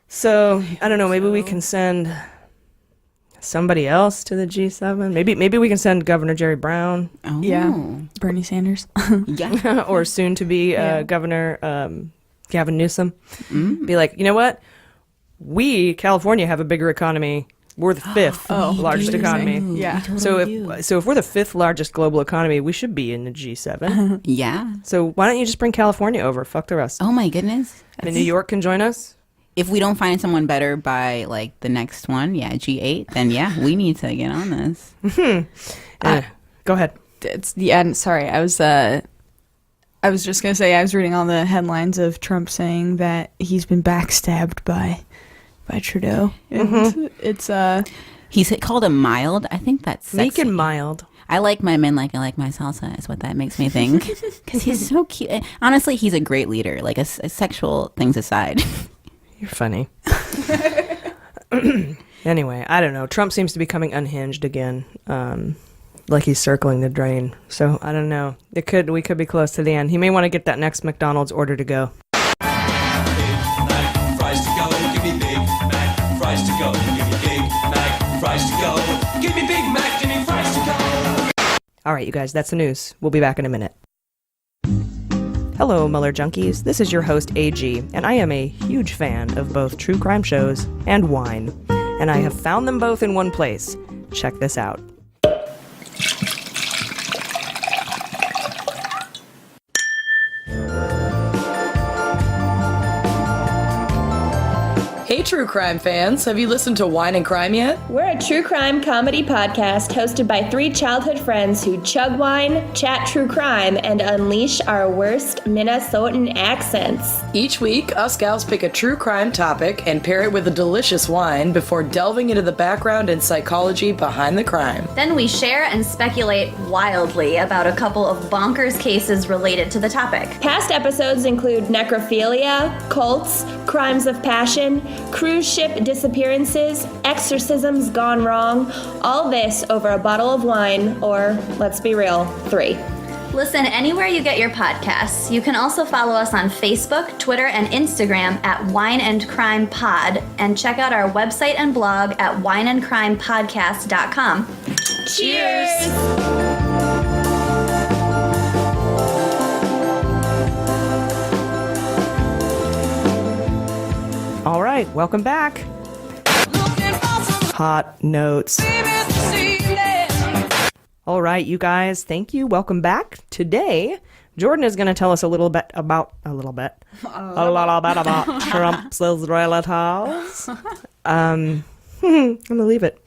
So, I don't know, maybe we can send somebody else to the G7. Maybe we can send Governor Jerry Brown. Oh. Yeah. Bernie Sanders. Yeah. Or soon to be Governor Gavin Newsom. Be like, you know what? We, California, have a bigger economy. We're the fifth largest economy. Yeah. So if we're the fifth largest global economy, we should be in the G7. Yeah. So why don't you just bring California over? Fuck the rest. Oh my goodness. And New York can join us. if we don't find someone better by like the next one, G8, then we need to get on this. Go ahead. It's the end. Sorry, I was just gonna say I was reading all the headlines of Trump saying that he's been backstabbed by Trudeau. And it's He's called him mild. I think that's sexy. Meek and mild. I like my men like I like my salsa is what that makes me think. Because he's so cute. Honestly, he's a great leader. Like, a sexual things aside. You're funny. Anyway, I don't know. Trump seems to be becoming unhinged again. Like he's circling the drain. So, I don't know. We could be close to the end. He may want to get that next McDonald's order to go. Fries to go, give me Big Mac. Fries to go, give me Big Mac. Fries to go, give me Big Mac. Give me fries to go. All right, you guys, that's the news. We'll be back in a minute. Hello, Mueller Junkies. This is your host, AG, and I am a huge fan of both true crime shows and wine. And I have found them both in one place. Check this out. Hey, true crime fans, have you listened to Wine and Crime yet? We're a true crime comedy podcast hosted by three childhood friends who chug wine, chat true crime, and unleash our worst Minnesotan accents. Each week, us gals pick a true crime topic and pair it with a delicious wine before delving into the background and psychology behind the crime. Then we share and speculate wildly about a couple of bonkers cases related to the topic. Past episodes include necrophilia, cults, crimes of passion, cruise ship disappearances, exorcisms gone wrong, all this over a bottle of wine, or, let's be real, 3. Listen anywhere you get your podcasts. You can also follow us on Facebook, Twitter, and Instagram at Wine and Crime Pod, and check out our website and blog at wineandcrimepodcast.com. Cheers! All right, welcome back. Hot notes. All right, you guys, thank you. Welcome back. Today, Jordan is going to tell us a little bit about Trump's relatives. I'm going to leave it.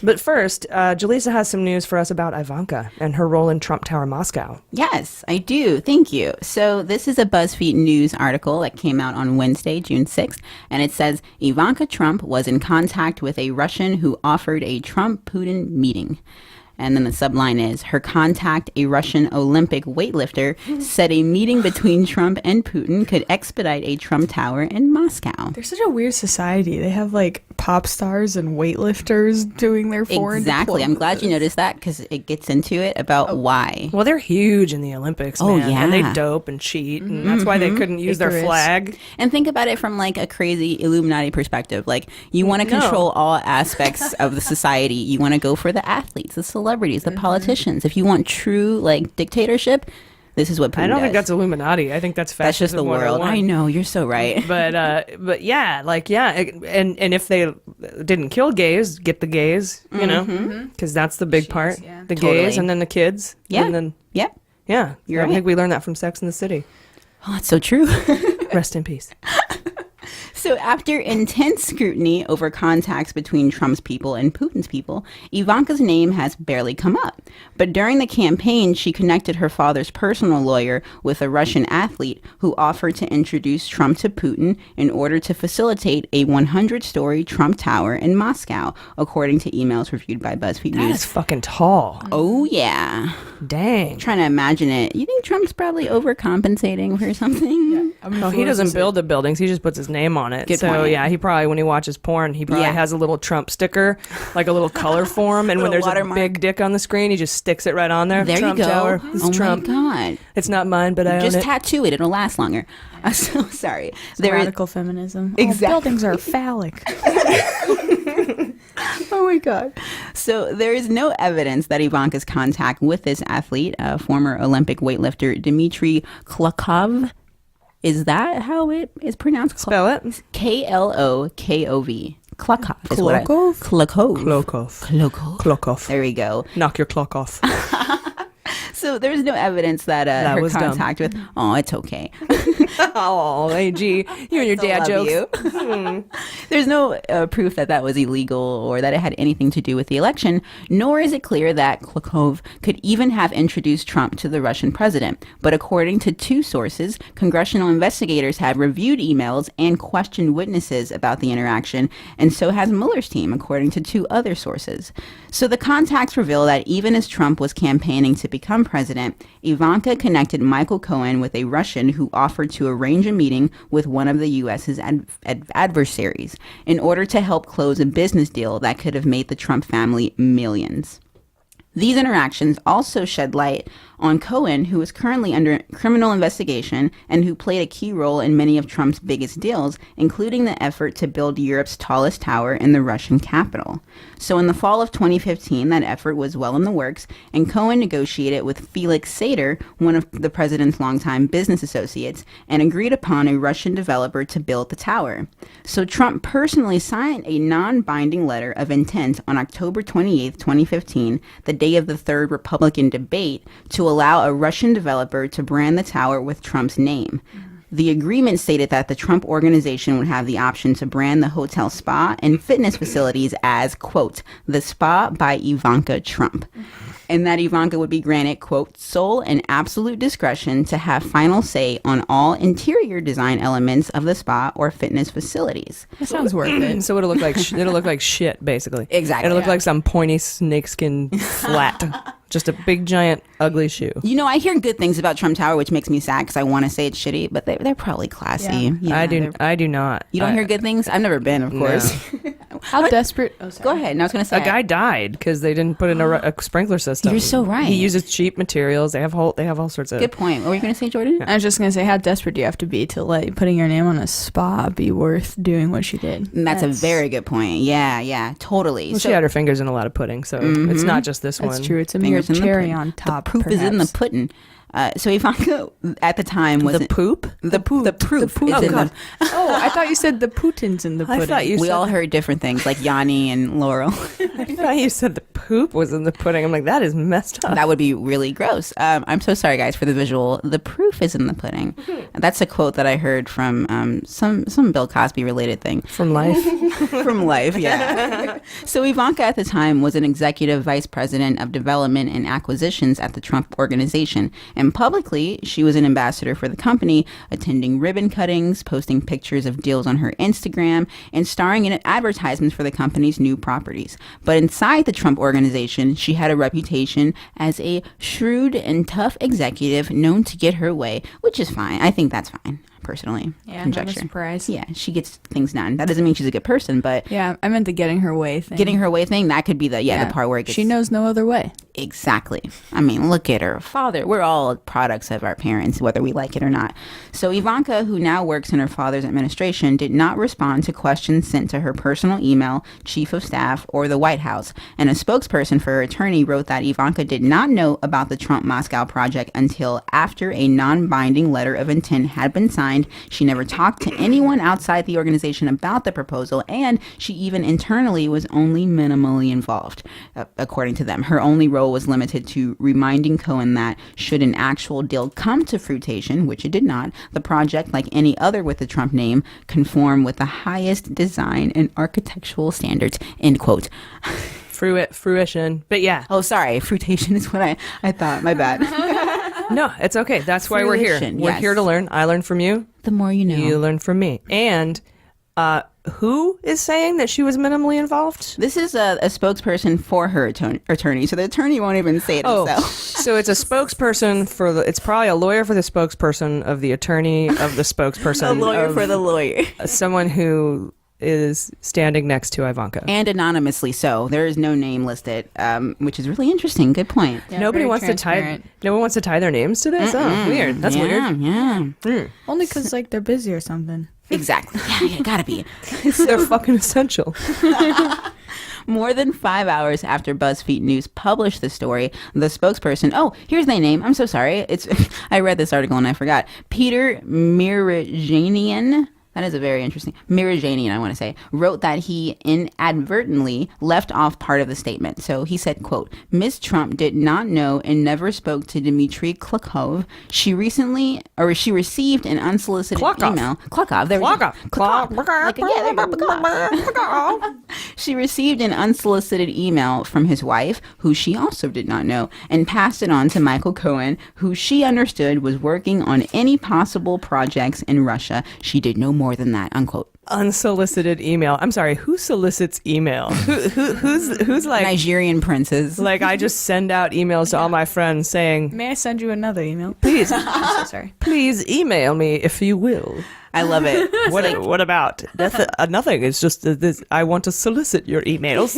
But first, Jaleesa has some news for us about Ivanka and her role in Trump Tower Moscow. Yes, I do. Thank you. So this is a BuzzFeed News article that came out on Wednesday, June 6th, and it says Ivanka Trump was in contact with a Russian who offered a Trump-Putin meeting. And then the subline is, her contact, a Russian Olympic weightlifter, said a meeting between Trump and Putin could expedite a Trump Tower in Moscow. They're such a weird society. They have like pop stars and weightlifters doing their foreign Exactly. I'm glad you noticed that because it gets into it about why. Well, they're huge in the Olympics, man. Oh, yeah. And they dope and cheat, and that's why they couldn't use their flag. And think about it from like a crazy Illuminati perspective. Like, you want to control all aspects of the society. You want to go for the athletes, the celebrities, the politicians. If you want true like dictatorship, this is what Putin I don't does. think that's Illuminati. I think that's fascism. That's just the world. I know, you're so right. But yeah, and if they didn't kill gays, get the gays, you know, because that's the big part. Yeah. The gays and then the kids. Yeah. And then, yeah. I think we learned that from Sex and the City. Oh, that's so true. Rest in peace. So after intense scrutiny over contacts between Trump's people and Putin's people, Ivanka's name has barely come up. But during the campaign, she connected her father's personal lawyer with a Russian athlete who offered to introduce Trump to Putin in order to facilitate a 100-story Trump Tower in Moscow, according to emails reviewed by BuzzFeed News. That is fucking tall. Oh, yeah. Dang. I'm trying to imagine it. You think Trump's probably overcompensating for something? Yeah. No, he doesn't build the buildings. He just puts his name on it. Good so, point. yeah, he probably, when he watches porn, he probably has a little Trump sticker, like a little color form. And when there's watermark. a big dick on the screen, he just sticks it right on there. There Trump you go. Tower. It's Trump. My God. It's not mine, but I own it. Just tattoo it. It'll last longer. I'm so sorry. Radical feminism. Exactly. All buildings are phallic. Oh my God. So there is no evidence that Ivanka's contact with this athlete, former Olympic weightlifter Dmitry Klokov, is that how it is pronounced? Spell it. Klokov. Klokov. Klokov? Klokov. Klokov. Klokov. Klokov. There we go. Knock your clock off. So there's no evidence that her was contact with. Oh, it's okay. Oh, AG, you and your dad jokes. There's no proof that was illegal or that it had anything to do with the election, nor is it clear that Klokov could even have introduced Trump to the Russian president. But according to two sources, congressional investigators have reviewed emails and questioned witnesses about the interaction, and so has Mueller's team, according to two other sources. So the contacts reveal that even as Trump was campaigning to become president, Ivanka connected Michael Cohen with a Russian who offered to arrange a meeting with one of the U.S.'s adversaries in order to help close a business deal that could have made the Trump family millions. These interactions also shed light on Cohen, who is currently under criminal investigation and who played a key role in many of Trump's biggest deals, including the effort to build Europe's tallest tower in the Russian capital. So in the fall of 2015, that effort was well in the works, and Cohen negotiated with Felix Sater, one of the president's longtime business associates, and agreed upon a Russian developer to build the tower. So Trump personally signed a non-binding letter of intent on October 28, 2015, the day of the third Republican debate, to allow a Russian developer to brand the tower with Trump's name. The agreement stated that the Trump organization would have the option to brand the hotel spa and fitness facilities as, quote, the spa by Ivanka Trump. And that Ivanka would be granted, quote, sole and absolute discretion to have final say on all interior design elements of the spa or fitness facilities. That sounds worth it. So it'll look like shit, basically. Exactly. It'll look like some pointy snakeskin flat. Just a big, giant, ugly shoe. You know, I hear good things about Trump Tower, which makes me sad because I want to say it's shitty, but they're probably classy. Yeah. You know, I do not. You don't hear good things? I've never been, of course. How desperate? Oh, sorry. Go ahead. No, I was going to say A guy died because they didn't put in a sprinkler system. You're so right. He uses cheap materials. They have all sorts of. Good point. What were you going to say, Jordan? I was just going to say, how desperate do you have to be to let putting your name on a spa be worth doing what she did? That's a very good point. Yeah, totally. Well, she had her fingers in a lot of pudding, so it's not just this one. That's true. It's a mere cherry on top. The poop is in the pudding. So Ivanka at the time was the poop. The proof is in the. Oh, I thought you said the Putin's in the pudding. I thought you we said all heard different things, like Yanni and Laurel. I thought you said the poop was in the pudding. I'm like, that is messed up. That would be really gross. I'm so sorry, guys, for the visual. The proof is in the pudding. That's a quote that I heard from some Bill Cosby related thing. From Life. From Life, yeah. So Ivanka at the time was an executive vice president of development and acquisitions at the Trump organization. And publicly, she was an ambassador for the company, attending ribbon cuttings, posting pictures of deals on her Instagram, and starring in advertisements for the company's new properties. But inside the Trump organization, she had a reputation as a shrewd and tough executive known to get her way, which is fine. I think that's fine. Personally, yeah, conjecture. Not a surprise. Yeah, she gets things done. That doesn't mean she's a good person, but yeah, I meant the getting her way thing. Getting her way thing, that could be the part where it gets. She knows no other way. Exactly. I mean, look at her father. We're all products of our parents, whether we like it or not. So Ivanka, who now works in her father's administration, did not respond to questions sent to her personal email, chief of staff, or the White House. And a spokesperson for her attorney wrote that Ivanka did not know about the Trump Moscow project until after a non-binding letter of intent had been signed. She never talked to anyone outside the organization about the proposal, and she even internally was only minimally involved. According to them, her only role was limited to reminding Cohen that should an actual deal come to fruition, which it did not, the project, like any other with the Trump name, conform with the highest design and architectural standards, end quote. Fruition. But yeah. Oh, sorry. Fruition is what I thought. My bad. No, it's okay. That's why we're here. We're here to learn. I learn from you. The more you know. You learn from me. And who is saying that she was minimally involved? This is a spokesperson for her attorney. So the attorney won't even say it himself. So it's a spokesperson for it's probably a lawyer for the spokesperson of the attorney of the spokesperson. A lawyer for the lawyer. Someone who is standing next to Ivanka. And anonymously so. There is no name listed, which is really interesting. Good point. Yeah, no one wants to tie their names to this? Oh, weird. That's weird. Yeah. Only because they're busy or something. Exactly. Yeah, gotta be. They're fucking essential. More than 5 hours after BuzzFeed News published the story, the spokesperson, here's their name. I'm so sorry. I read this article and I forgot. Peter Mirajanian That is a very interesting. Mirajanian, I want to say, wrote that he inadvertently left off part of the statement. So he said, quote, Ms. Trump did not know and never spoke to Dmitry Klukov. She received an unsolicited email. Klukov. There we go. Klukov. She received an unsolicited email from his wife, who she also did not know, and passed it on to Michael Cohen, who she understood was working on any possible projects in Russia. She did no more than that, unquote. Unsolicited email. I'm sorry, who solicits email? Who's like Nigerian princes? Like, I just send out emails to all my friends saying, may I send you another email? Please. I'm so sorry. Please email me if you will. I love it. What about? Nothing. It's just this. I want to solicit your emails.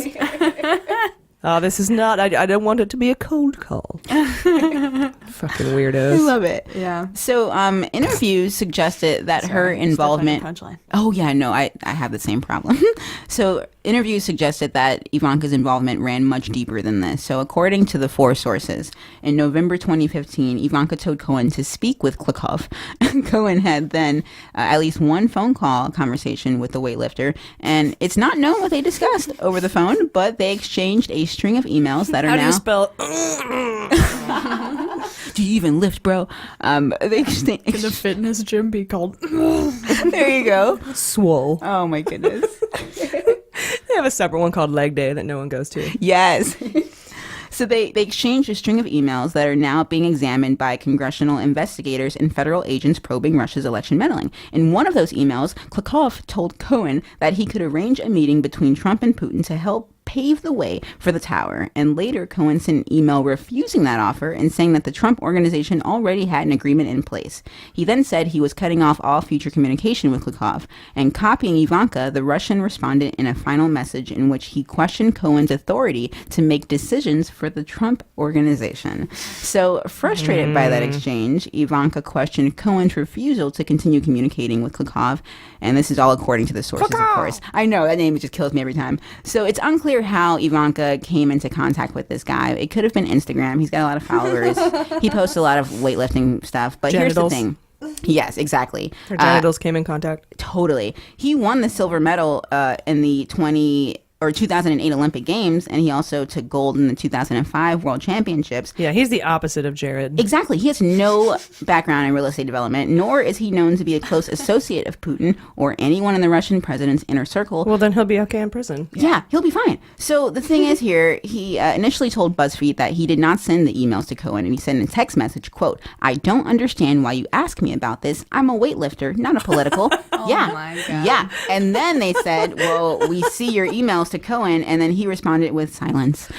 This is not. I don't want it to be a cold call. Fucking weirdos. I love it. Yeah. So, interviews suggested that her involvement. Oh yeah, no, I have the same problem. So, interviews suggested that Ivanka's involvement ran much deeper than this. So, according to the 4 sources, in November 2015, Ivanka told Cohen to speak with Klukov. Cohen had then at least one phone call conversation with the weightlifter, and it's not known what they discussed over the phone, but they exchanged a string of emails that are How now. do you spell? Do you even lift, bro? They Can the fitness gym be called? There you go. Swole. Oh my goodness. They have a separate one called Leg Day that no one goes to. Yes. So they exchanged a string of emails that are now being examined by congressional investigators and federal agents probing Russia's election meddling. In one of those emails, Klukov told Cohen that he could arrange a meeting between Trump and Putin to help pave the way for the tower. And later, Cohen sent an email refusing that offer and saying that the Trump organization already had an agreement in place. He then said he was cutting off all future communication with Klukov. And copying Ivanka, the Russian responded in a final message in which he questioned Cohen's authority to make decisions for the Trump organization. So, frustrated by that exchange, Ivanka questioned Cohen's refusal to continue communicating with Klukov. And this is all according to the sources, of course. I know, that name just kills me every time. So it's unclear how Ivanka came into contact with this guy. It could have been Instagram. He's got a lot of followers. He posts a lot of weightlifting stuff. But Genitals. Here's the thing. Yes, exactly. Her genitals came in contact. Totally. He won the silver medal in the 2008 Olympic Games, and he also took gold in the 2005 World Championships. Yeah, he's the opposite of Jared. Exactly. He has no background in real estate development, nor is he known to be a close associate of Putin or anyone in the Russian president's inner circle. Well, then he'll be okay in prison. Yeah, he'll be fine. So the thing is here, he initially told BuzzFeed that he did not send the emails to Cohen, and he sent a text message, quote, I don't understand why you ask me about this. I'm a weightlifter, not a political. Yeah. My God. Yeah. And then they said, well, we see your emails to Cohen, and then he responded with silence.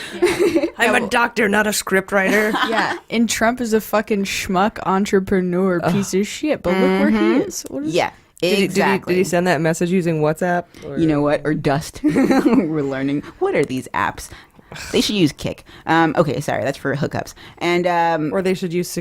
I'm a doctor, not a scriptwriter. Yeah, and Trump is a fucking schmuck entrepreneur piece of shit, but look where he is. What is Yeah. Exactly. Did he send that message using WhatsApp? You know what? Or Dust. We're learning. What are these apps? They should use Kik. Okay, sorry, that's for hookups. And or they should use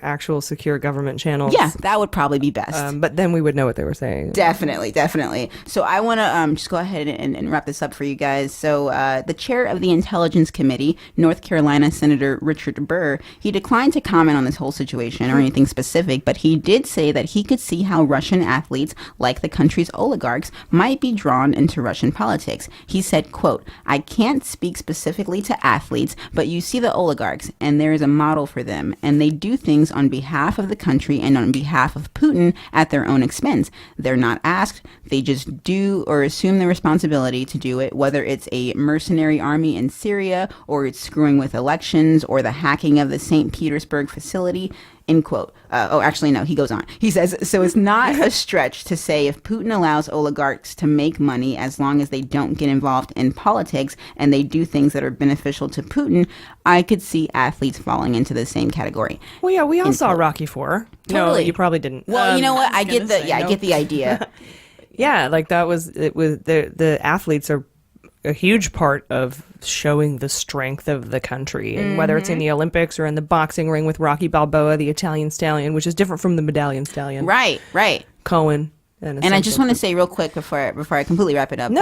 actual secure government channels. Yeah, that would probably be best. But then we would know what they were saying. Definitely. So I want to just go ahead and wrap this up for you guys. So the chair of the Intelligence Committee, North Carolina Senator Richard Burr, he declined to comment on this whole situation or anything specific, but he did say that he could see how Russian athletes, like the country's oligarchs, might be drawn into Russian politics. He said, quote, I can't speak specifically to athletes, but you see the oligarchs, and there is a model for them, and they do things on behalf of the country and on behalf of Putin at their own expense. They're not asked, they just do or assume the responsibility to do it, whether it's a mercenary army in Syria, or it's screwing with elections, or the hacking of the St. Petersburg facility. End quote. Actually, no, he goes on. He says, so it's not a stretch to say if Putin allows oligarchs to make money as long as they don't get involved in politics and they do things that are beneficial to Putin, I could see athletes falling into the same category. Well, yeah, we all saw Rocky IV. Totally. No, you probably didn't. Well, you know what? I get the idea. Yeah, like that was the athletes are a huge part of showing the strength of the country, and whether it's in the Olympics or in the boxing ring with Rocky Balboa, the Italian stallion, which is different from the medallion stallion. Right. Cohen And I just want to say real quick before I completely wrap it up.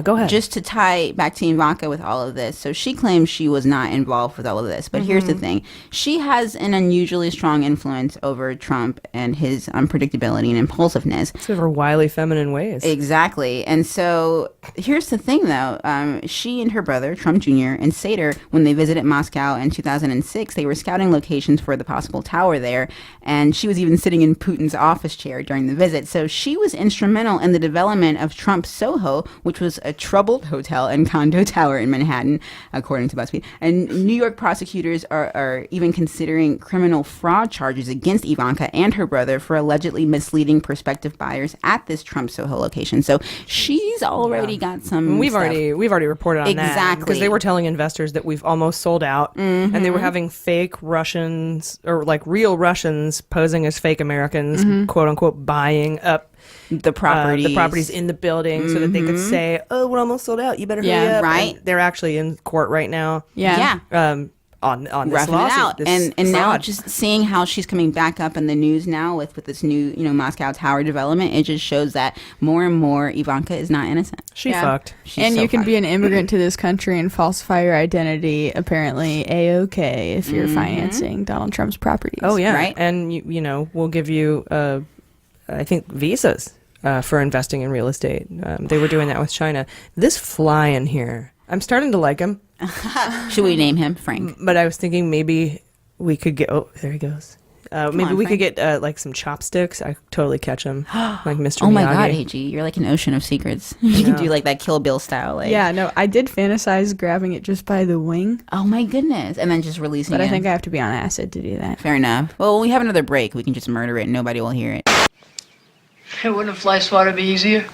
Go ahead. Just to tie back to Ivanka with all of this. So she claims she was not involved with all of this. But here's the thing. She has an unusually strong influence over Trump and his unpredictability and impulsiveness. Sort of her wily feminine ways. Exactly. And so here's the thing, though. She and her brother, Trump Jr., and Sater, when they visited Moscow in 2006, they were scouting locations for the possible tower there. And she was even sitting in Putin's office chair during the visit. So she was instrumental in the development of Trump's Soho, which was a troubled hotel and condo tower in Manhattan, according to BuzzFeed. And New York prosecutors are even considering criminal fraud charges against Ivanka and her brother for allegedly misleading prospective buyers at this Trump Soho location. So she's already got some. We've already reported on that. Exactly. Because they were telling investors that we've almost sold out, and they were having fake Russians or like real Russians posing as fake Americans, quote unquote, buying up the properties in the building so that they could say, "Oh, we're almost sold out. You better hurry up." Right. And they're actually in court right now. Yeah. On this roughing lawsuit, it out. this And now fraud. just seeing how she's coming back up in the news now with this new, Moscow Tower development, it just shows that more and more Ivanka is not innocent. She fucked. And you can be an immigrant to this country and falsify your identity, apparently A-OK, if you're financing Donald Trump's properties. Oh, yeah. Right. And, we'll give you, I think, visas for investing in real estate. They were doing that with China. This fly in here, I'm starting to like him. Should we name him Frank? But I was thinking maybe we could get... Oh, there he goes. Maybe we could get like some chopsticks. I totally catch him, like Mr. Oh my Miyagi. God, AG, you're like an ocean of secrets. You can do like that Kill Bill style. Like. Yeah, no, I did fantasize grabbing it just by the wing. Oh my goodness. And then just releasing it. But I think I have to be on acid to do that. Fair enough. Well, when we have another break, we can just murder it and nobody will hear it. Hey, wouldn't a fly swatter be easier?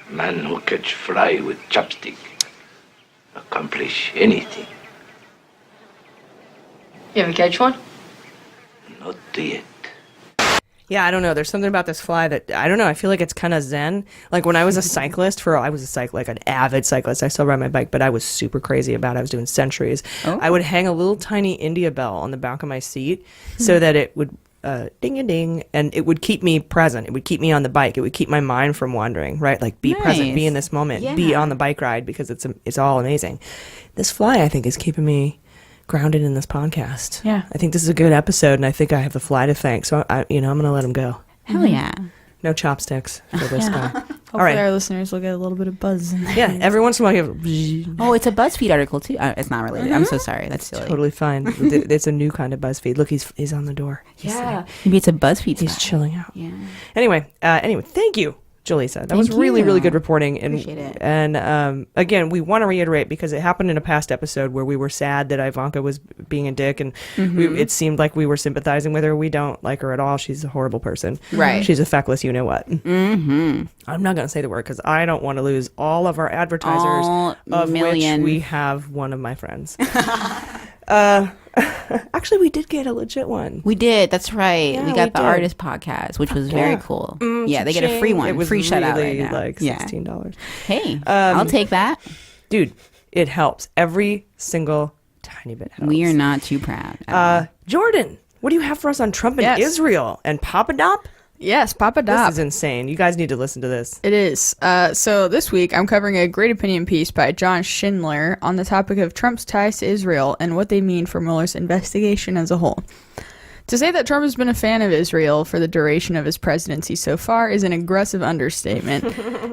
Man who catch fly with chopstick accomplish anything. You ever catch one? Not yet. Yeah, I don't know. There's something about this fly that, I don't know. I feel like it's kind of zen. Like when I was a cyclist, like an avid cyclist. I still ride my bike, but I was super crazy about it. I was doing centuries. Oh. I would hang a little tiny India bell on the back of my seat so that it would ding-a-ding, and it would keep me present. It would keep me on the bike. It would keep my mind from wandering, right? Like be present, be in this moment, be on the bike ride because it's all amazing. This fly, I think, is keeping me grounded in this podcast. Yeah. I think this is a good episode, and I think I have the fly to thank. So, I'm going to let him go. Hell yeah. No chopsticks for this guy. Hopefully All right. our listeners will get a little bit of buzz in there. Yeah, every once in a while you have... Oh, it's a BuzzFeed article too. It's not related. I'm so sorry. That's silly. Totally fine. It's a new kind of BuzzFeed. Look, he's on the door. Yeah. Maybe it's a BuzzFeed He's style. chilling out. Yeah. Anyway, thank you, Jaleesa. That was really, really good reporting. And, Appreciate it. And again, we want to reiterate because it happened in a past episode where we were sad that Ivanka was being a dick, and it seemed like we were sympathizing with her. We don't like her at all. She's a horrible person. Right. She's a feckless you-know-what. Mm-hmm. I'm not going to say the word because I don't want to lose all of our advertisers, of which we have one of my friends. Actually, we did get a legit one. We did. That's right. Yeah, we got we the did. artist podcast, which was very cool. Yeah, they get a free one. It was free shout out really right now. like $16. Hey, I'll take that. Dude, it helps. Every single tiny bit helps. We are not too proud. Jordan, what do you have for us on Trump and Israel and Papadop? Yes, Papadop. This is insane. You guys need to listen to this. It is. So this week, I'm covering a great opinion piece by John Schindler on the topic of Trump's ties to Israel and what they mean for Mueller's investigation as a whole. To say that Trump has been a fan of Israel for the duration of his presidency so far is an aggressive understatement.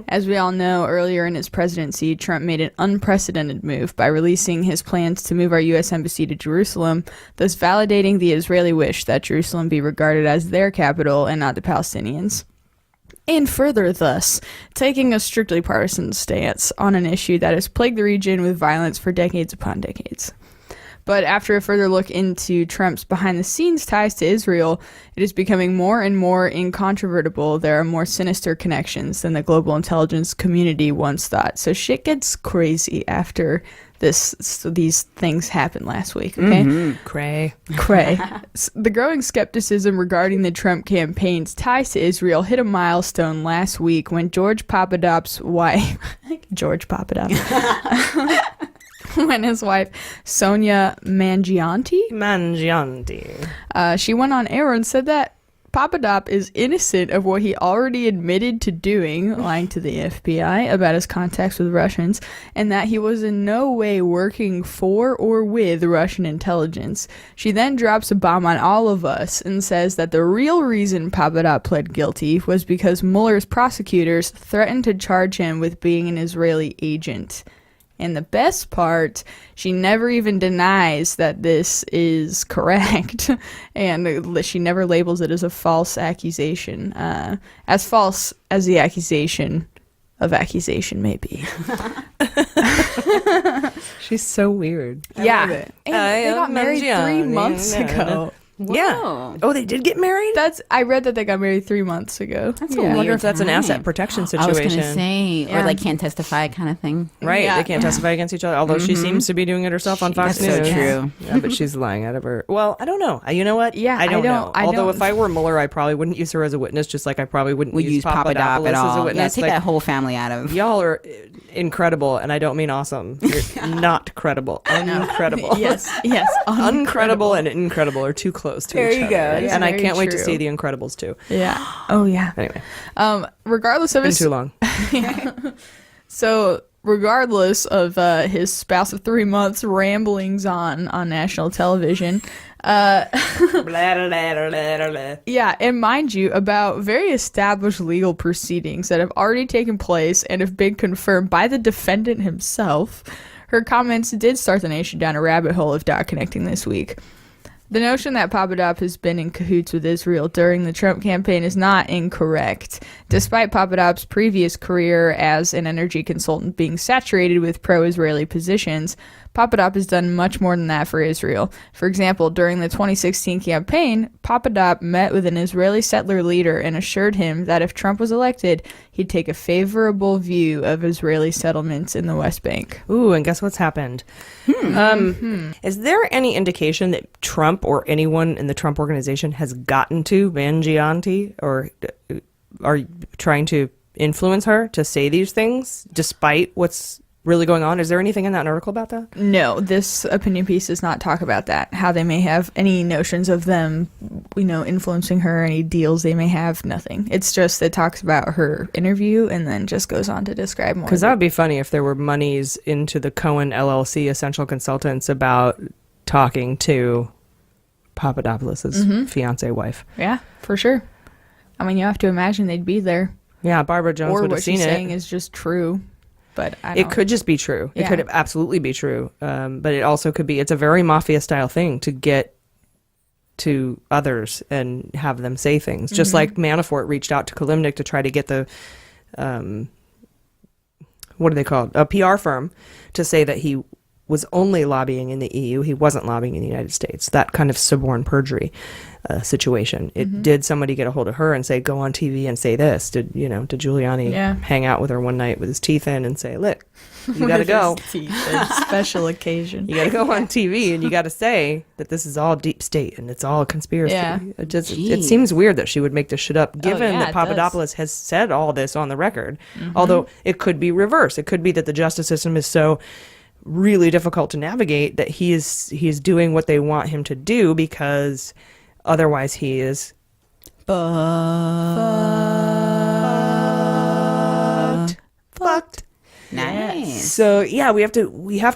As we all know, earlier in his presidency, Trump made an unprecedented move by releasing his plans to move our U.S. embassy to Jerusalem, thus validating the Israeli wish that Jerusalem be regarded as their capital and not the Palestinians. And further, thus, taking a strictly partisan stance on an issue that has plagued the region with violence for decades upon decades. But after a further look into Trump's behind-the-scenes ties to Israel, it is becoming more and more incontrovertible there are more sinister connections than the global intelligence community once thought. So shit gets crazy after these things happened last week, okay? Cray. The growing skepticism regarding the Trump campaign's ties to Israel hit a milestone last week when George Papadop's wife... George Papadop... when his wife, Sonia Mangiante, she went on air and said that Papadop is innocent of what he already admitted to doing, lying to the FBI about his contacts with Russians, and that he was in no way working for or with Russian intelligence. She then drops a bomb on all of us and says that the real reason Papadop pled guilty was because Mueller's prosecutors threatened to charge him with being an Israeli agent. And the best part, she never even denies that this is correct, and she never labels it as a false accusation, as false as the accusation of accusation may be. She's so weird. Yeah. And they got married 3 months ago. Yeah. Oh, they did get married? I read that they got married 3 months ago. That's I wonder if that's an asset protection situation. I was going to say, or like can't testify kind of thing. Right, they can't testify against each other, although she seems to be doing it herself on Fox News. That's so true. Yeah, but she's lying out of her. Well, I don't know. You know what? Yeah, I don't know. Although if I were Mueller, I probably wouldn't use her as a witness, just like I probably wouldn't use Papadopoulos at all. as a witness. Yeah, take that whole family out of. Y'all are incredible, and I don't mean awesome. You're not credible. Incredible. Yes. Uncredible and incredible are too close to each other. There you go. And I can't wait to true. see The Incredibles too. Yeah. Oh, yeah. Anyway. Regardless of Been too long. So, regardless of his spouse of 3 months ramblings on national television, yeah, and mind you, about very established legal proceedings that have already taken place and have been confirmed by the defendant himself, her comments did start the nation down a rabbit hole of dot connecting this week. The notion that Papadop has been in cahoots with Israel during the Trump campaign is not incorrect. Despite Papadop's previous career as an energy consultant being saturated with pro-Israeli positions, Papadop has done much more than that for Israel. For example, during the 2016 campaign, Papadop met with an Israeli settler leader and assured him that if Trump was elected, he'd take a favorable view of Israeli settlements in the West Bank. Ooh, and guess what's happened? Is there any indication that Trump or anyone in the Trump organization has gotten to Mangianti or are trying to influence her to say these things despite what's really going on? Is there anything in that article about that? No, this opinion piece does not talk about that. How they may have any notions of them, influencing her, any deals they may have, nothing. It's just, it talks about her interview and then just goes on to describe more. Because that would be funny if there were monies into the Cohen LLC Essential Consultants about talking to Papadopoulos' fiance wife. Yeah, for sure. I mean, you have to imagine they'd be there. Yeah, Barbara Jones would have seen it. Or what she's saying is just true. But it could just be true. It could absolutely be true. But it also could be, it's a very mafia style thing to get to others and have them say things. Just like Manafort reached out to Kalimnik to try to get the, what do they call it? A PR firm to say that he was only lobbying in the EU. He wasn't lobbying in the United States. That kind of suborn perjury situation. Did somebody get a hold of her and say, go on TV and say this? Did Giuliani hang out with her one night with his teeth in and say, look, you got to go. Special occasion. You got to go on TV and you got to say that this is all deep state and it's all a conspiracy. Yeah. It seems weird that she would make this shit up, given that Papadopoulos has said all this on the record. Although it could be reversed. It could be that the justice system is so really difficult to navigate that he is doing what they want him to do because otherwise he is fucked. Nice. So yeah, we have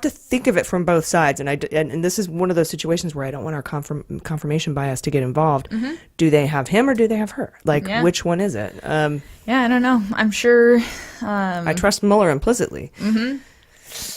to think of it from both sides, and this is one of those situations where I don't want our confirmation bias to get involved. Do they have him or do they have her? Which one is it? Yeah, I don't know. I'm sure. I trust Mueller implicitly.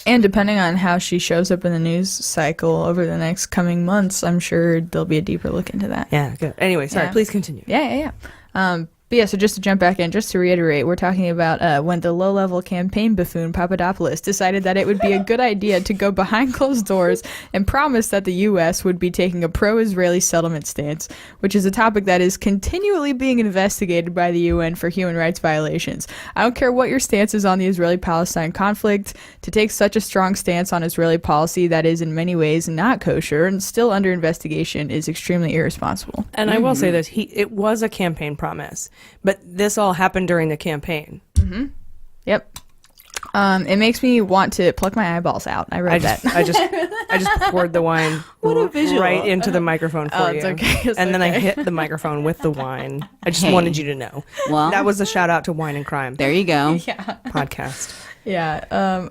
And depending on how she shows up in the news cycle over the next coming months, I'm sure there'll be a deeper look into that. Yeah, good. Anyway, sorry, please continue. Yeah. But yeah, so just to jump back in, just to reiterate, we're talking about when the low-level campaign buffoon Papadopoulos decided that it would be a good idea to go behind closed doors and promise that the U.S. would be taking a pro-Israeli settlement stance, which is a topic that is continually being investigated by the UN for human rights violations. I don't care what your stance is on the Israeli-Palestine conflict, to take such a strong stance on Israeli policy that is in many ways not kosher and still under investigation is extremely irresponsible. And I will say this, it was a campaign promise. But this all happened during the campaign. Yep. It makes me want to pluck my eyeballs out. I wrote that. I just poured the wine right into the microphone for you. It's okay. And then I hit the microphone with the wine. I just wanted you to know. Well, that was a shout out to Wine and Crime. There you go. Podcast. Yeah.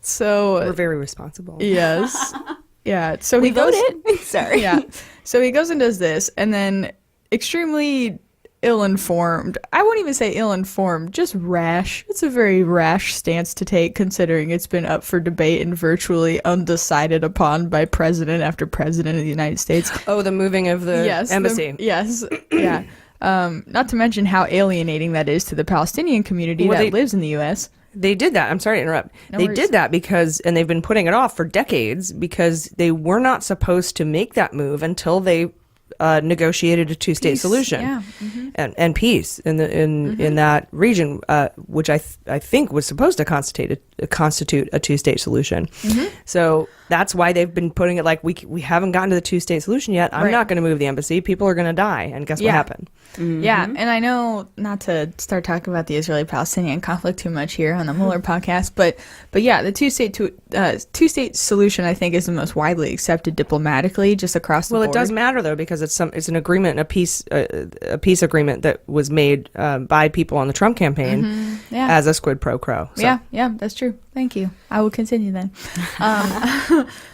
So we're very responsible. Yes. Yeah. So we voted. Sorry. Yeah. So he goes and does this, and then extremely ill-informed. I won't even say ill-informed, just rash. It's a very rash stance to take, considering it's been up for debate and virtually undecided upon by president after president of the United States. Oh, the moving of the embassy. Yes. Yeah. Not to mention how alienating that is to the Palestinian community that lives in the U.S. They did that. I'm sorry to interrupt. They did that because, and they've been putting it off for decades, because they were not supposed to make that move until they negotiated a two-state solution and peace in that region, which I think was supposed to constitute a two-state solution. So that's why they've been putting it like we haven't gotten to the two-state solution yet. I'm not going to move the embassy. People are going to die, and guess what happened? Yeah, and I know not to start talking about the Israeli-Palestinian conflict too much here on the Mueller podcast, but yeah, the two-state solution I think is the most widely accepted diplomatically just across the board. Well, it does matter though, because it's an agreement, a peace agreement that was made by people on the Trump campaign as a quid pro quo. So. Yeah, that's true. Thank you. I will continue then.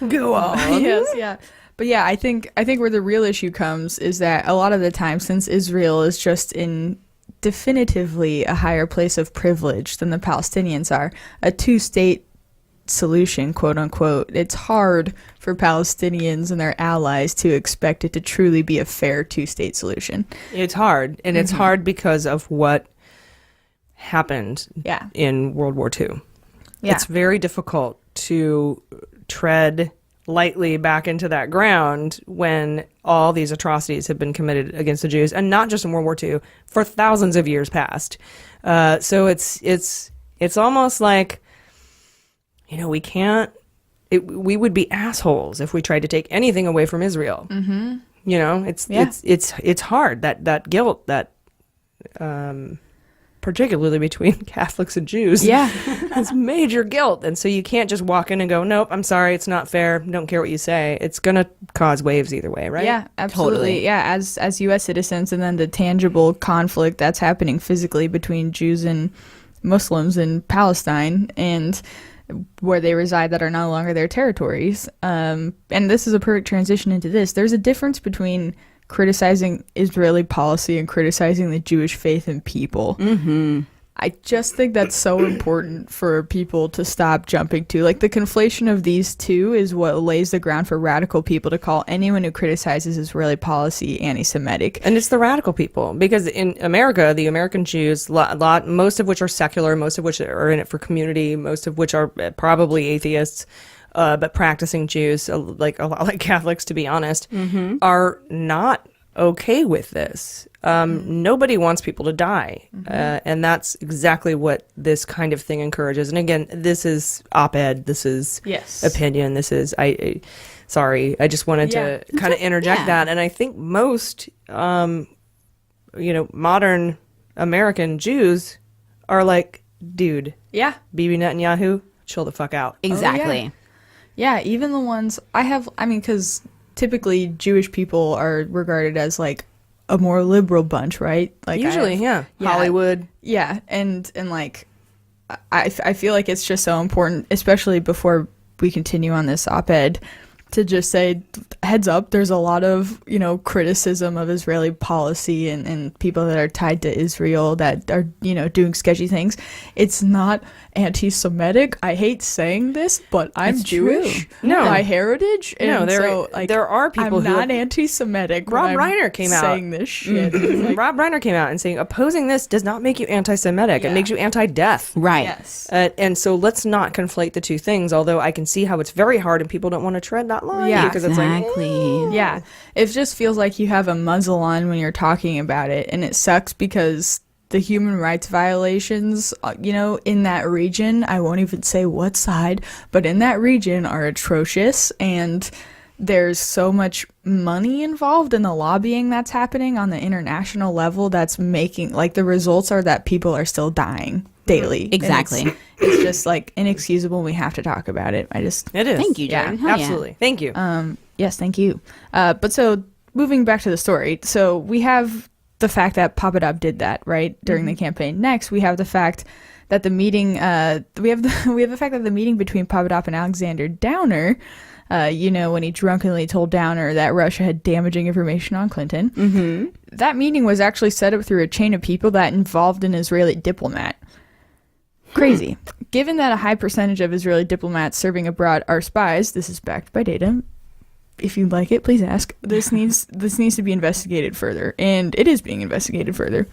Go on. Yes, yeah. But yeah, I think where the real issue comes is that a lot of the time, since Israel is just in definitively a higher place of privilege than the Palestinians are, a two-state solution, quote unquote, it's hard for Palestinians and their allies to expect it to truly be a fair two-state solution. It's hard, and it's hard because of what happened in World War II. Yeah. It's very difficult to tread lightly back into that ground when all these atrocities have been committed against the Jews, and not just in World War II, for thousands of years past. So it's almost like, we can't. We would be assholes if we tried to take anything away from Israel. It's hard, that guilt, that particularly between Catholics and Jews. Yeah. It's major guilt. And so you can't just walk in and go, nope, I'm sorry, it's not fair, don't care what you say. It's going to cause waves either way, right? Yeah, absolutely. Totally. Yeah, as U.S. citizens, and then the tangible conflict that's happening physically between Jews and Muslims in Palestine, and where they reside that are no longer their territories. And this is a perfect transition into this. There's a difference between criticizing Israeli policy and criticizing the Jewish faith and people. I just think that's so important for people to stop jumping to. Like, the conflation of these two is what lays the ground for radical people to call anyone who criticizes Israeli policy anti-Semitic. And it's the radical people, because in America, the American Jews, most of which are secular, most of which are in it for community, most of which are probably atheists, but practicing Jews, like a lot like Catholics, to be honest, are not okay with this. Nobody wants people to die. And that's exactly what this kind of thing encourages. And again, this is op-ed, this is opinion, this is, sorry, I just wanted to kind of interject that. And I think most, modern American Jews are like, dude, Bibi Netanyahu, chill the fuck out. Exactly. Oh, yeah. Yeah, even the ones because typically Jewish people are regarded as like a more liberal bunch, right? Like usually, Hollywood. Yeah, and like I feel like it's just so important, especially before we continue on this op-ed, to just say, heads up, there's a lot of, criticism of Israeli policy and people that are tied to Israel that are, doing sketchy things. It's not anti-Semitic. I hate saying this, but I'm Jewish. No. My heritage. And there are people I'm not anti-Semitic. Rob Reiner came out saying this shit. Rob Reiner came out and saying opposing this does not make you anti-Semitic. It makes you anti-death. Right. Yes. And so let's not conflate the two things, although I can see how it's very hard and people don't want to tread that line. Yeah, because it's like, yeah, it just feels like you have a muzzle on when you're talking about it, and it sucks because the human rights violations, in that region, I won't even say what side, but in that region are atrocious, and there's so much money involved in the lobbying that's happening on the international level that's making, like, the results are that people are still dying daily. Exactly. It's just, like, inexcusable. We have to talk about it. It is. Thank you, Jordan. Hell absolutely. yeah. Thank you. Yes, thank you. But so, moving back to the story, so we have the fact that Papadop did that, right, during the campaign. Next, we have the fact that the meeting, we have the fact that the meeting between Papadop and Alexander Downer, when he drunkenly told Downer that Russia had damaging information on Clinton. Mm-hmm. That meeting was actually set up through a chain of people that involved an Israeli diplomat. Crazy. Given that a high percentage of Israeli diplomats serving abroad are spies, this is backed by data. If you'd like it, please ask. This needs to be investigated further, and it is being investigated further.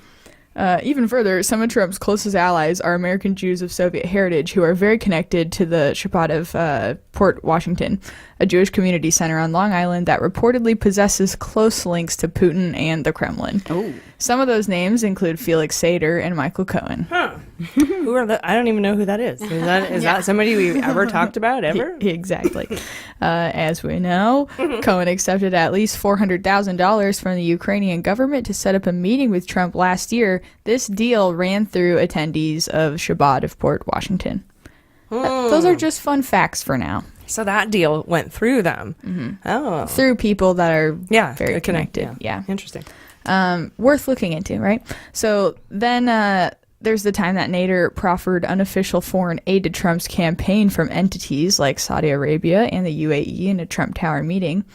Even further, some of Trump's closest allies are American Jews of Soviet heritage who are very connected to the Shabbat of Port Washington, a Jewish community center on Long Island that reportedly possesses close links to Putin and the Kremlin. Oh. Some of those names include Felix Sater and Michael Cohen. Huh. Who are I don't even know who that is. Is that somebody we've ever talked about, ever? Exactly. As we know, Cohen accepted at least $400,000 from the Ukrainian government to set up a meeting with Trump last year. This deal ran through attendees of Shabbat of Port Washington. Those are just fun facts for now. So that deal went through them. Mm-hmm. Oh. Through people that are very connected. Yeah. Interesting. Worth looking into, right? So then there's the time that Nader proffered unofficial foreign aid to Trump's campaign from entities like Saudi Arabia and the UAE in a Trump Tower meeting.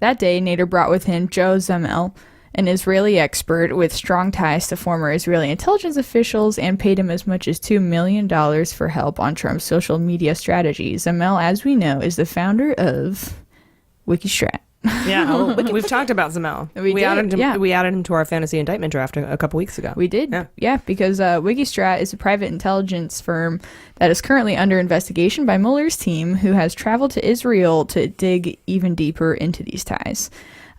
That day, Nader brought with him Joe Zamel, an Israeli expert with strong ties to former Israeli intelligence officials, and paid him as much as $2 million for help on Trump's social media strategy. Zamel, as we know, is the founder of Wikistrat. Yeah, we've talked about Zamel. We added him to our fantasy indictment draft a couple weeks ago. We did, yeah, because Wikistrat is a private intelligence firm that is currently under investigation by Mueller's team, who has traveled to Israel to dig even deeper into these ties.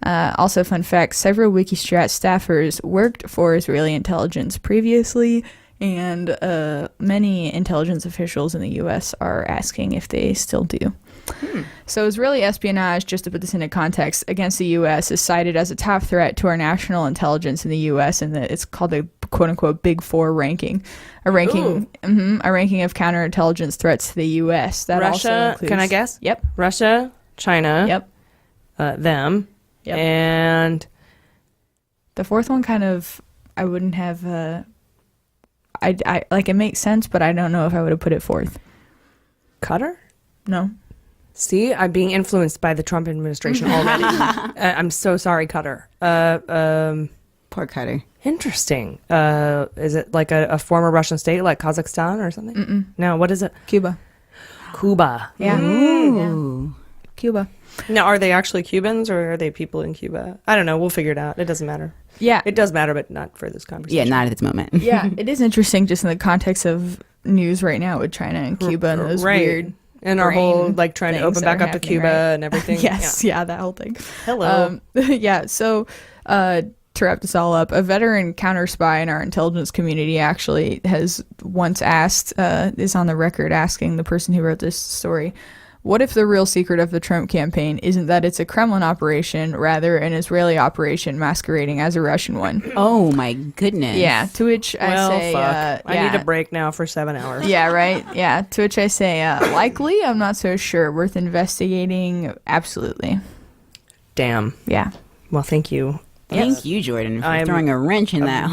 Also, fun fact, several Wikistrat staffers worked for Israeli intelligence previously, and many intelligence officials in the U.S. are asking if they still do. So Israeli espionage, just to put this into context, against the U.S. is cited as a top threat to our national intelligence in the U.S. and it's called the quote-unquote Big Four ranking, a ranking of counterintelligence threats to the U.S. That Russia, also includes, can I guess? Yep. Russia, China. Yep. Them. Yep. And the fourth one kind of, I wouldn't have, I like, it makes sense, but I don't know if I would have put it fourth. Qatar? No. See, I'm being influenced by the Trump administration already. I'm so sorry, Qatar. Poor Qatar. Interesting. Is it like a former Russian state, like Kazakhstan or something? Mm-mm. No, what is it? Cuba. Yeah. Ooh. Yeah. Cuba. Now, are they actually Cubans or are they people in Cuba? I don't know. We'll figure it out. It doesn't matter. Yeah. It does matter, but not for this conversation. Yeah, not at this moment. Yeah, it is interesting just in the context of news right now with China and Cuba and those weird... And our whole, like, trying to open back up to Cuba and everything. Yes, yeah, that whole thing. Hello. Yeah, so to wrap this all up, a veteran counter spy in our intelligence community actually has once asked, is on the record asking the person who wrote this story, what if the real secret of the Trump campaign isn't that it's a Kremlin operation, rather an Israeli operation masquerading as a Russian one? Oh my goodness. Yeah, to which I say... fuck. I need a break now for 7 hours. Yeah, right? Yeah, to which I say, likely, I'm not so sure. Worth investigating? Absolutely. Damn. Yeah. Well, thank you. Thank you, Jordan, for throwing a wrench in that.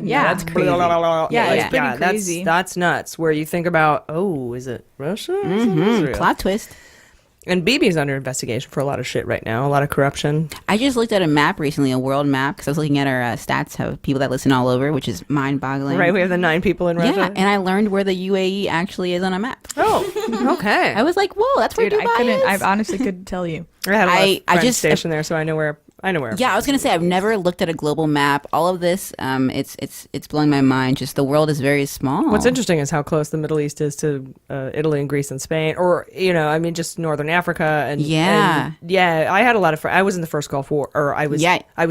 Yeah, that's crazy. Yeah, it's pretty crazy. That's nuts. Where you think about, is it Russia? Is it Israel? Plot twist. And Bibi's under investigation for a lot of shit right now, a lot of corruption. I just looked at a map recently, a world map, because I was looking at our stats of people that listen all over, which is mind-boggling. Right, we have the 9 people in Russia. Yeah, and I learned where the UAE actually is on a map. Oh, okay. I was like, whoa, that's where Dubai is. I honestly couldn't tell you. I had a lot of friends stationed there, so I know where. Yeah, I was gonna say I've never looked at a global map. All of this, it's blowing my mind. Just the world is very small. What's interesting is how close the Middle East is to Italy and Greece and Spain, or just Northern Africa and I had a lot of friends. I was in the first Gulf War, or I was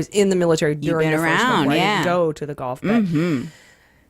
in the military during the first Gulf War. I didn't go to the Gulf, but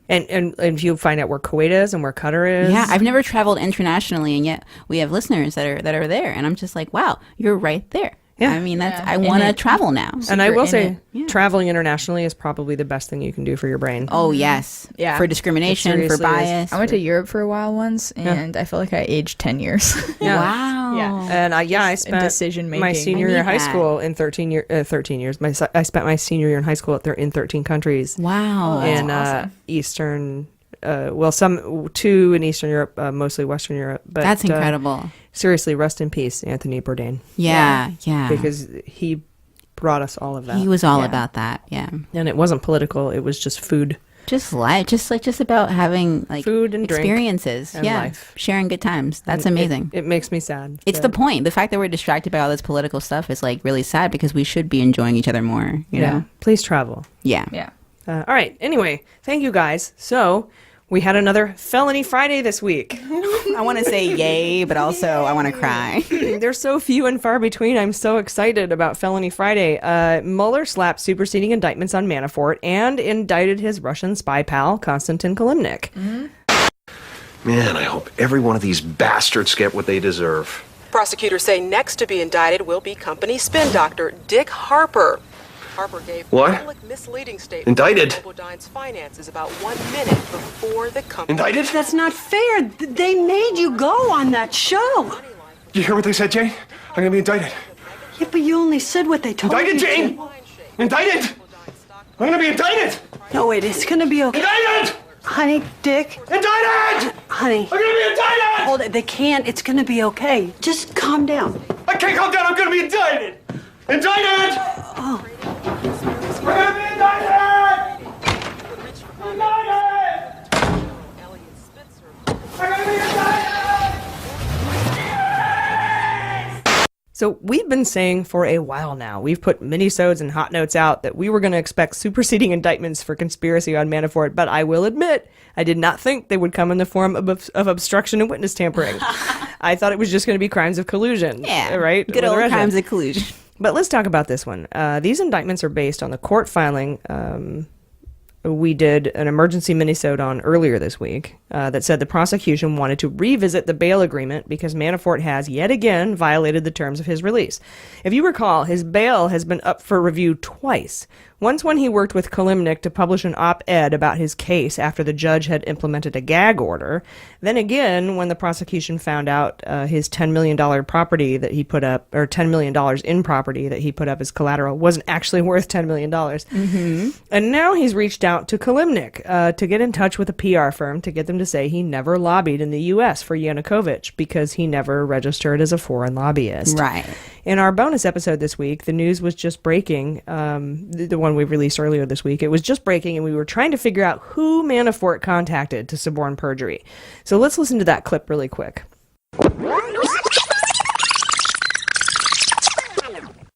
and if you find out where Kuwait is and where Qatar is, I've never traveled internationally, and yet we have listeners that are there, and I'm just like, wow, you're right there. I mean, I want to travel now. And I will say, traveling internationally is probably the best thing you can do for your brain. Oh, yes. Yeah. For discrimination, for bias. I went to Europe for a while once, and I felt like I aged 10 years. Wow. Yeah. And I spent my senior year of high school in 13 years. I spent my senior year in high school in 13 countries. Wow. In Eastern, two in Eastern Europe, mostly Western Europe. But that's incredible. Seriously, rest in peace, Anthony Bourdain. Yeah. Because he brought us all of that. He was all about that, yeah. And it wasn't political, it was just food. Just life, just about having like food and experiences, and life. Sharing good times. That's amazing. It makes me sad. It's the point. The fact that we're distracted by all this political stuff is like really sad because we should be enjoying each other more. You know, please travel. Yeah. All right. Anyway, thank you guys. So we had another Felony Friday this week. I want to say yay, but also I want to cry. They're so few and far between. I'm so excited about Felony Friday. Mueller slapped superseding indictments on Manafort and indicted his Russian spy pal, Konstantin Kilimnik. Man, I hope every one of these bastards get what they deserve. Prosecutors say next to be indicted will be company spin doctor Dick Harper. Harper gave public misleading statements Indicted? about Dine's finances about 1 minute before the company. Indicted? That's not fair. They made you go on that show. You hear what they said, Jane? I'm gonna be indicted. Yeah, but you only said what they told Indicted, you. Jane! Indicted! I'm gonna be indicted! No, wait, it's gonna be okay. Indicted! Honey, Dick. Indicted! Honey. I'm gonna be indicted! Hold it. They can't. It's gonna be okay. Just calm down. I can't calm down. I'm gonna be indicted! Indicted! Oh. I'm gonna be indicted! Indicted! I'm gonna be indicted! So we've been saying for a while now, we've put minisodes and hot notes out that we were going to expect superseding indictments for conspiracy on Manafort, but I will admit, I did not think they would come in the form of obstruction and witness tampering. I thought it was just going to be crimes of collusion. Yeah, right? Good old crimes of collusion. But let's talk about this one. These indictments are based on the court filing we did an emergency minisode on earlier this week that said the prosecution wanted to revisit the bail agreement because Manafort has yet again violated the terms of his release. If you recall, his bail has been up for review twice. Once when he worked with Kilimnik to publish an op-ed about his case after the judge had implemented a gag order. Then again, when the prosecution found out his $10 million property that he put up, or $10 million in property that he put up as collateral wasn't actually worth $10 million. Mm-hmm. And now he's reached out to Kilimnik to get in touch with a PR firm to get them to say he never lobbied in the U.S. for Yanukovych because he never registered as a foreign lobbyist. Right. In our bonus episode this week, the news was just breaking, the one we released earlier this week. It was just breaking, and we were trying to figure out who Manafort contacted to suborn perjury. So let's listen to that clip really quick. I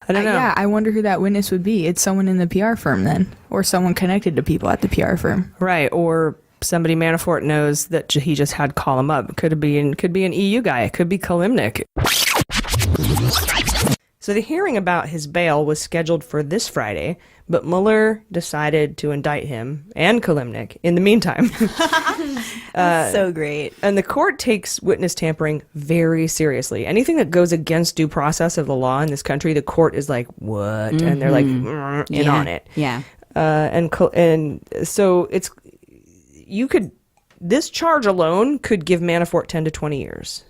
don't know. Yeah, I wonder who that witness would be. It's someone in the PR firm then, or someone connected to people at the PR firm. Right, or somebody Manafort knows that he just had call him up. Could be an EU guy. It could be Kilimnik. So the hearing about his bail was scheduled for this Friday, but Mueller decided to indict him and Kilimnik in the meantime. That's so great. And the court takes witness tampering very seriously. Anything that goes against due process of the law in this country, the court is like, what? Mm-hmm. And they're like, in on it. Yeah. And so it's, this charge alone could give Manafort 10 to 20 years.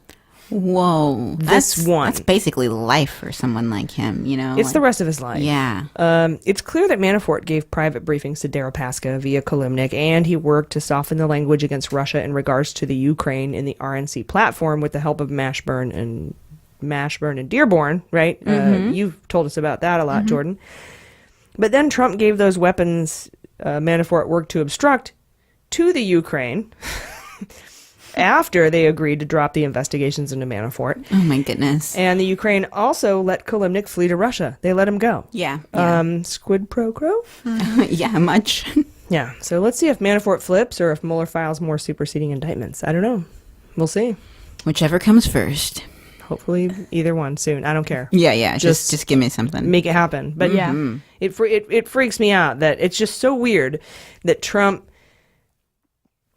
Whoa. That's basically life for someone like him, you know? It's the rest of his life. Yeah. It's clear that Manafort gave private briefings to Deripaska via Kilimnik, and he worked to soften the language against Russia in regards to the Ukraine in the RNC platform with the help of Mashburn and Dearborn, right? Mm-hmm. You've told us about that a lot, Jordan. But then Trump gave those weapons Manafort worked to obstruct to the Ukraine after they agreed to drop the investigations into Manafort. Oh, my goodness. And the Ukraine also let Kilimnik flee to Russia. They let him go. Yeah. Squid pro quo? Yeah, much. Yeah. So let's see if Manafort flips or if Mueller files more superseding indictments. I don't know. We'll see. Whichever comes first. Hopefully either one soon. I don't care. Yeah. Just give me something. Make it happen. But yeah, it freaks me out that it's just so weird that Trump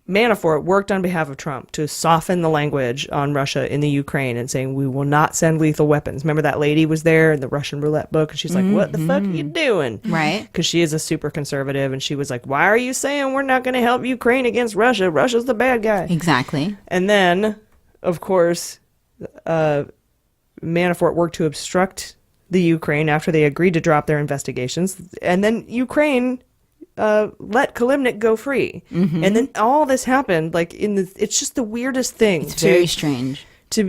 Manafort worked on behalf of Trump to soften the language on Russia in the Ukraine and saying, we will not send lethal weapons. Remember that lady was there in the Russian roulette book? And she's like, what the fuck are you doing? Right. Because she is a super conservative. And she was like, why are you saying we're not going to help Ukraine against Russia? Russia's the bad guy. Exactly. And then, of course, Manafort worked to obstruct the Ukraine after they agreed to drop their investigations. And then Ukraine let Kalimnik go free. Mm-hmm. And then all this happened like it's just the weirdest thing. It's very strange. To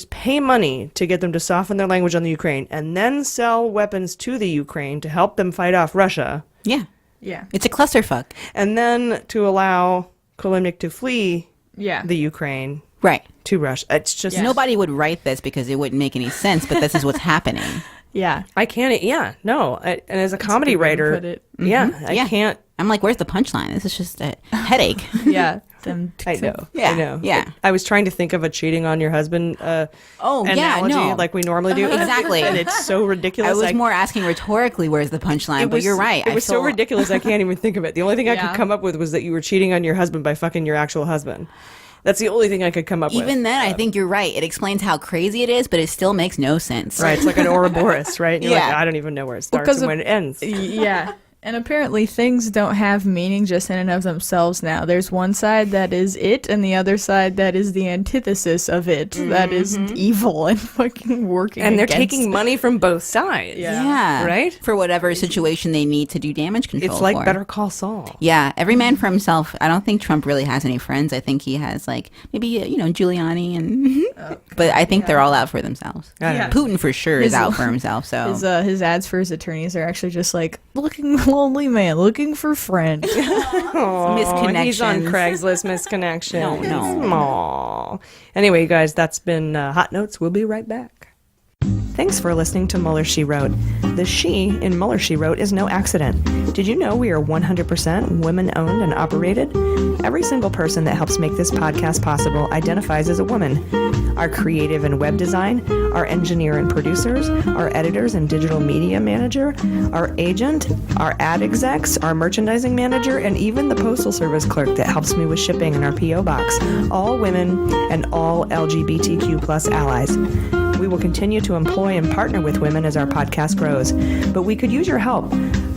pay money to get them to soften their language on the Ukraine and then sell weapons to the Ukraine to help them fight off Russia. Yeah. Yeah. It's a clusterfuck. And then to allow Kalimnik to flee the Ukraine. Right. To Russia. It's just nobody would write this because it wouldn't make any sense, but this is what's happening. Yeah. I can't. Yeah. No. And as a comedy writer, I can't. I'm like, where's the punchline? This is just a headache. Yeah. I know. Yeah. I know. Yeah. I was trying to think of a cheating on your husband analogy like we normally do. Exactly. And it's so ridiculous. I was more asking rhetorically, where's the punchline? But you're right. It was so ridiculous I can't even think of it. The only thing I could come up with was that you were cheating on your husband by fucking your actual husband. That's the only thing I could come up with. Even then, I think you're right. It explains how crazy it is, but it still makes no sense. Right. It's like an Ouroboros, right? And you're like, I don't even know where it starts and when it ends. Yeah. And apparently things don't have meaning just in and of themselves now. There's one side that is it, and the other side that is the antithesis of it. Mm-hmm. That is evil and fucking working and they're taking money from both sides. Yeah. Right? For whatever situation they need to do damage control. It's like Better Call Saul. Yeah. Every man for himself. I don't think Trump really has any friends. I think he has like maybe, Giuliani and but I think they're all out for themselves. Yeah. Putin for sure is out for himself. So his ads for his attorneys are actually just like looking lonely man looking for friends. Misconnections. He's on Craigslist misconnection. No. Aww. Anyway, you guys, that's been Hot Notes. We'll be right back. Thanks for listening to Mueller, She Wrote. The she in Mueller, She Wrote is no accident. Did you know we are 100% women-owned and operated? Every single person that helps make this podcast possible identifies as a woman. Our creative and web design, our engineer and producers, our editors and digital media manager, our agent, our ad execs, our merchandising manager, and even the postal service clerk that helps me with shipping in our P.O. box. All women and all LGBTQ plus allies. We will continue to employ and partner with women as our podcast grows, but we could use your help.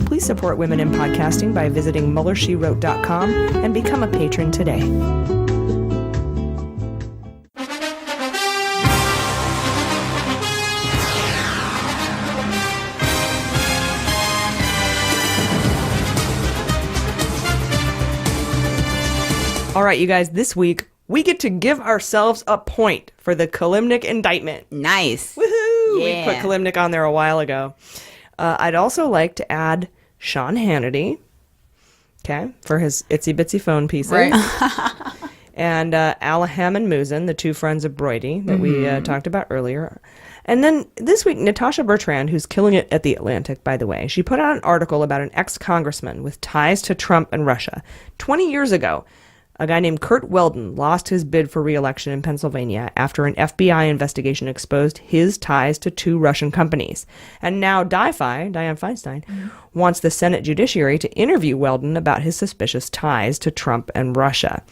Please support women in podcasting by visiting MuellerSheWrote.com and become a patron today. All right, you guys, this week we get to give ourselves a point for the Kalimnik indictment. Nice. Woohoo! Yeah. We put Kalimnik on there a while ago. I'd also like to add Sean Hannity, okay, for his itsy bitsy phone pieces. Right. And Alaham and Muzin, the two friends of Brody that we talked about earlier. And then this week, Natasha Bertrand, who's killing it at The Atlantic, by the way, she put out an article about an ex-congressman with ties to Trump and Russia. 20 years ago, a guy named Kurt Weldon lost his bid for re-election in Pennsylvania after an FBI investigation exposed his ties to two Russian companies. And now Dianne Feinstein, wants the Senate Judiciary to interview Weldon about his suspicious ties to Trump and Russia.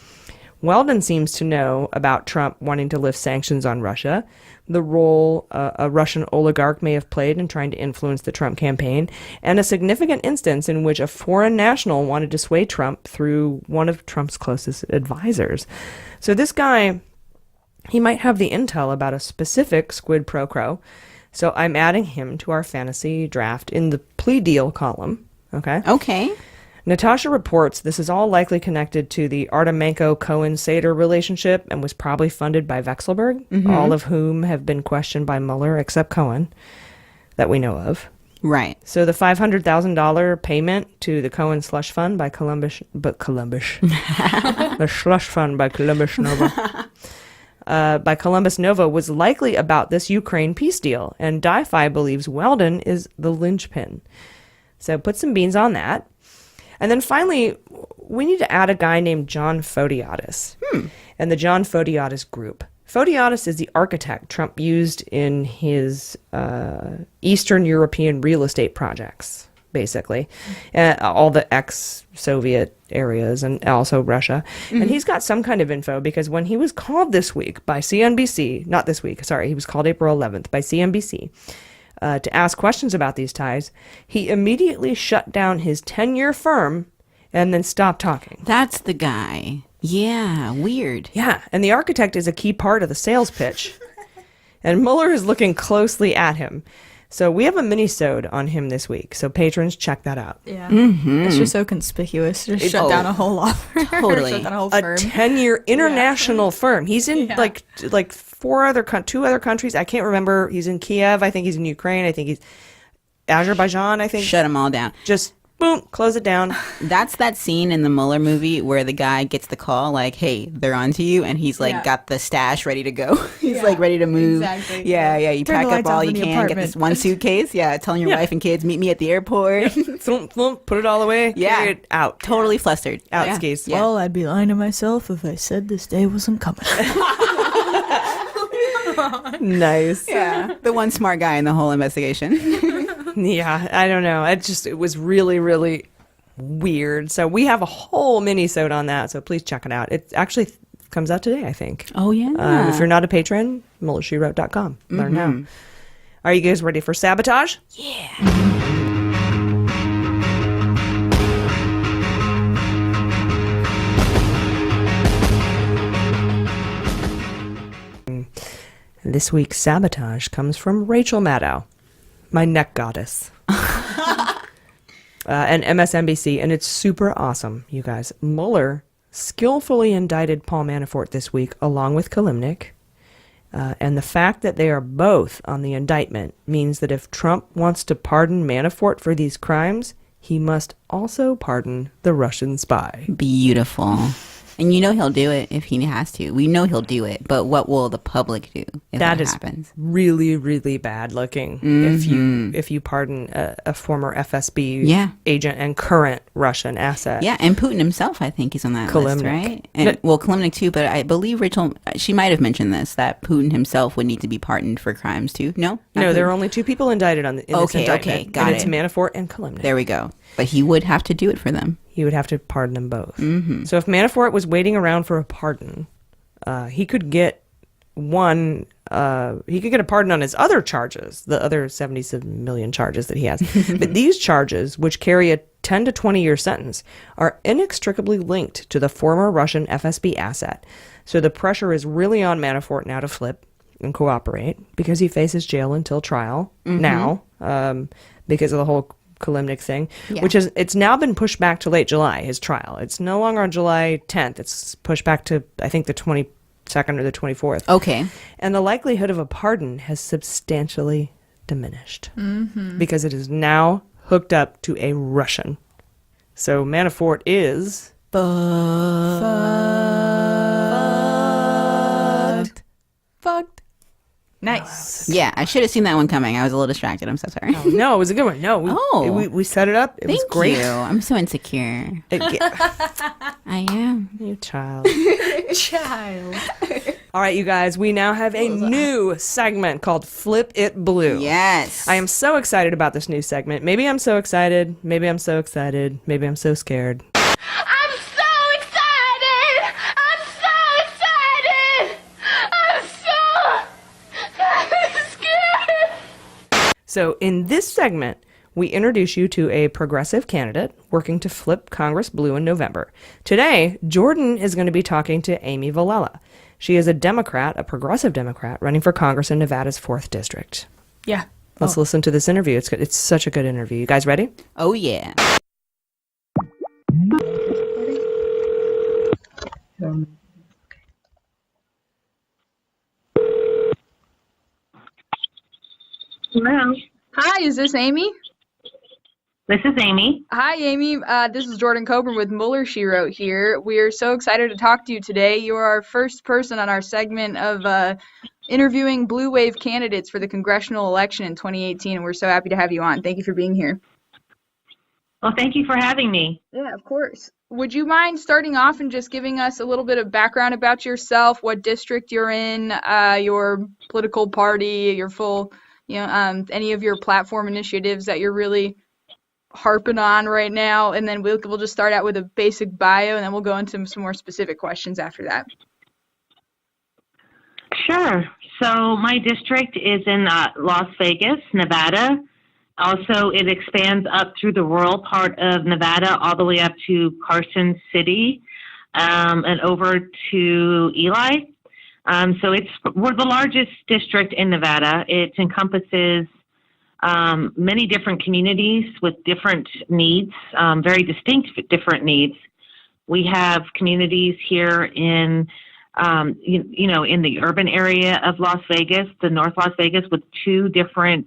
Weldon seems to know about Trump wanting to lift sanctions on Russia, the role a Russian oligarch may have played in trying to influence the Trump campaign, and a significant instance in which a foreign national wanted to sway Trump through one of Trump's closest advisors. So this guy, he might have the intel about a specific quid pro quo. So I'm adding him to our fantasy draft in the plea deal column. Okay. Natasha reports this is all likely connected to the Artemenko-Cohen-Sater relationship and was probably funded by Vexelberg, all of whom have been questioned by Mueller except Cohen, that we know of. Right. So the $500,000 payment to the Cohen slush fund by Columbus, the slush fund by Columbus Nova, by Columbus Nova was likely about this Ukraine peace deal, and Di-Fi believes Weldon is the linchpin. So put some beans on that. And then finally, we need to add a guy named John Fotiadis and the John Fotiadis Group. Fotiadis is the architect Trump used in his Eastern European real estate projects, basically, all the ex-Soviet areas and also Russia. And he's got some kind of info because when he was called this week by CNBC, not this week, sorry, he was called April 11th by CNBC to ask questions about these ties, he immediately shut down his 10-year firm and then stopped talking. That's the guy. Yeah, weird. Yeah, and the architect is a key part of the sales pitch. And Mueller is looking closely at him. So we have a mini-sode on him this week. So patrons, check that out. Yeah. It's just so conspicuous. Just shut down a whole law firm. Totally. Shut down a whole A firm. 10-year international firm. He's in like two other countries. I can't remember. He's in Kiev. I think he's in Ukraine. I think he's Azerbaijan. I think. Shut them all down. Just boom, close it down. That's that scene in the Mueller movie where the guy gets the call like, hey, they're on to you. And he's like got the stash ready to go. He's like ready to move. Exactly. Yeah. You Turn pack the up lights all off you in the can. Get apartment. this one suitcase. Yeah. Telling your wife and kids, meet me at the airport. Thump, thump, put it all away. Carry it out. Totally flustered. Out skis. Yeah. Well, I'd be lying to myself if I said this day wasn't coming. Nice. Yeah. The one smart guy in the whole investigation. Yeah, I don't know. It was really, really weird. So we have a whole mini-sode on that, so please check it out. It actually comes out today, I think. Oh, yeah. If you're not a patron, MuellerSheWrote.com. Learn how. Are you guys ready for sabotage? Yeah. This week's sabotage comes from Rachel Maddow, my neck goddess. And MSNBC, and it's super awesome, you guys. Mueller skillfully indicted Paul Manafort this week, along with Kilimnik. And the fact that they are both on the indictment means that if Trump wants to pardon Manafort for these crimes, he must also pardon the Russian spy. Beautiful. And you know he'll do it if he has to. We know he'll do it, but what will the public do if that happens? Really, really bad looking if you pardon a former FSB agent and current Russian asset. Yeah, and Putin himself, I think, is on that list, right? And Kilimnik too, but I believe Rachel, she might have mentioned this, that Putin himself would need to be pardoned for crimes too. No? No, there are only two people indicted in this indictment. Okay, got and it. it's Manafort and Kilimnik. There we go. But he would have to do it for them. He would have to pardon them both. So if Manafort was waiting around for a pardon, he could get a pardon on his other charges, the other 77 million charges that he has. But these charges, which carry a 10 to 20 year sentence, are inextricably linked to the former Russian FSB asset. So the pressure is really on Manafort now to flip and cooperate because he faces jail until trial now because of the whole Kilimnik thing, which is, it's now been pushed back to late July, his trial. It's no longer on July 10th. It's pushed back to, I think, the 22nd or the 24th. Okay. And the likelihood of a pardon has substantially diminished because it is now hooked up to a Russian. So Manafort is... Fucked. Nice. Yeah, I should have seen that one coming. I was a little distracted. I'm so sorry. Oh, no, it was a good one. No, we set it up. It was great. Thank you. I'm so insecure. I am. You child. Child. All right, you guys, we now have a new segment called Flip It Blue. Yes. I am so excited about this new segment. Maybe I'm so excited. Maybe I'm so excited. Maybe I'm so scared. So in this segment, we introduce you to a progressive candidate working to flip Congress blue in November. Today, Jordan is going to be talking to Amy Villela. She is a Democrat, a progressive Democrat, running for Congress in Nevada's 4th District. Yeah. Let's listen to this interview. It's good. It's such a good interview. You guys ready? Oh, yeah. Hello. Hi, is this Amy? This is Amy. Hi, Amy. This is Jordan Coburn with Mueller, She Wrote here. We are so excited to talk to you today. You are our first person on our segment of interviewing blue wave candidates for the congressional election in 2018, and we're so happy to have you on. Thank you for being here. Well, thank you for having me. Yeah, of course. Would you mind starting off and just giving us a little bit of background about yourself, what district you're in, your political party, your full, any of your platform initiatives that you're really harping on right now, and then we'll just start out with a basic bio, and then we'll go into some more specific questions after that. Sure. So my district is in Las Vegas, Nevada. Also, it expands up through the rural part of Nevada all the way up to Carson City and over to Ely. So we're the largest district in Nevada. It encompasses many different communities with different needs, very distinct different needs. We have communities here in in the urban area of Las Vegas, the North Las Vegas, with 2 different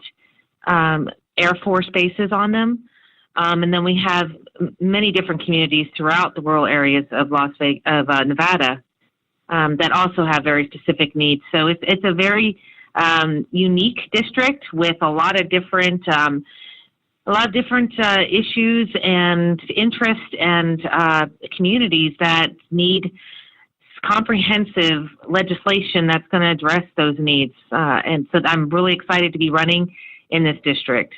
Air Force bases on them. And then we have many different communities throughout the rural areas of Nevada that also have very specific needs. So it's a very unique district with a lot of different issues and interests and communities that need comprehensive legislation that's going to address those needs. And so I'm really excited to be running in this district.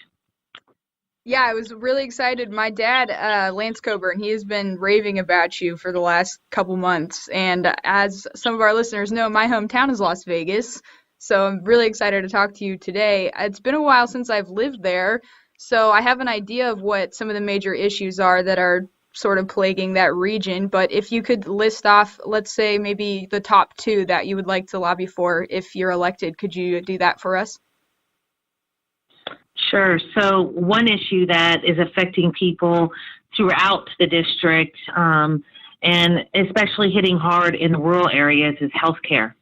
Yeah, I was really excited. My dad, Lance Coburn, he has been raving about you for the last couple months. And as some of our listeners know, my hometown is Las Vegas. So I'm really excited to talk to you today. It's been a while since I've lived there, so I have an idea of what some of the major issues are that are sort of plaguing that region. But if you could list off, let's say, maybe the top 2 that you would like to lobby for if you're elected, could you do that for us? Sure. So one issue that is affecting people throughout the district, and especially hitting hard in the rural areas, is healthcare.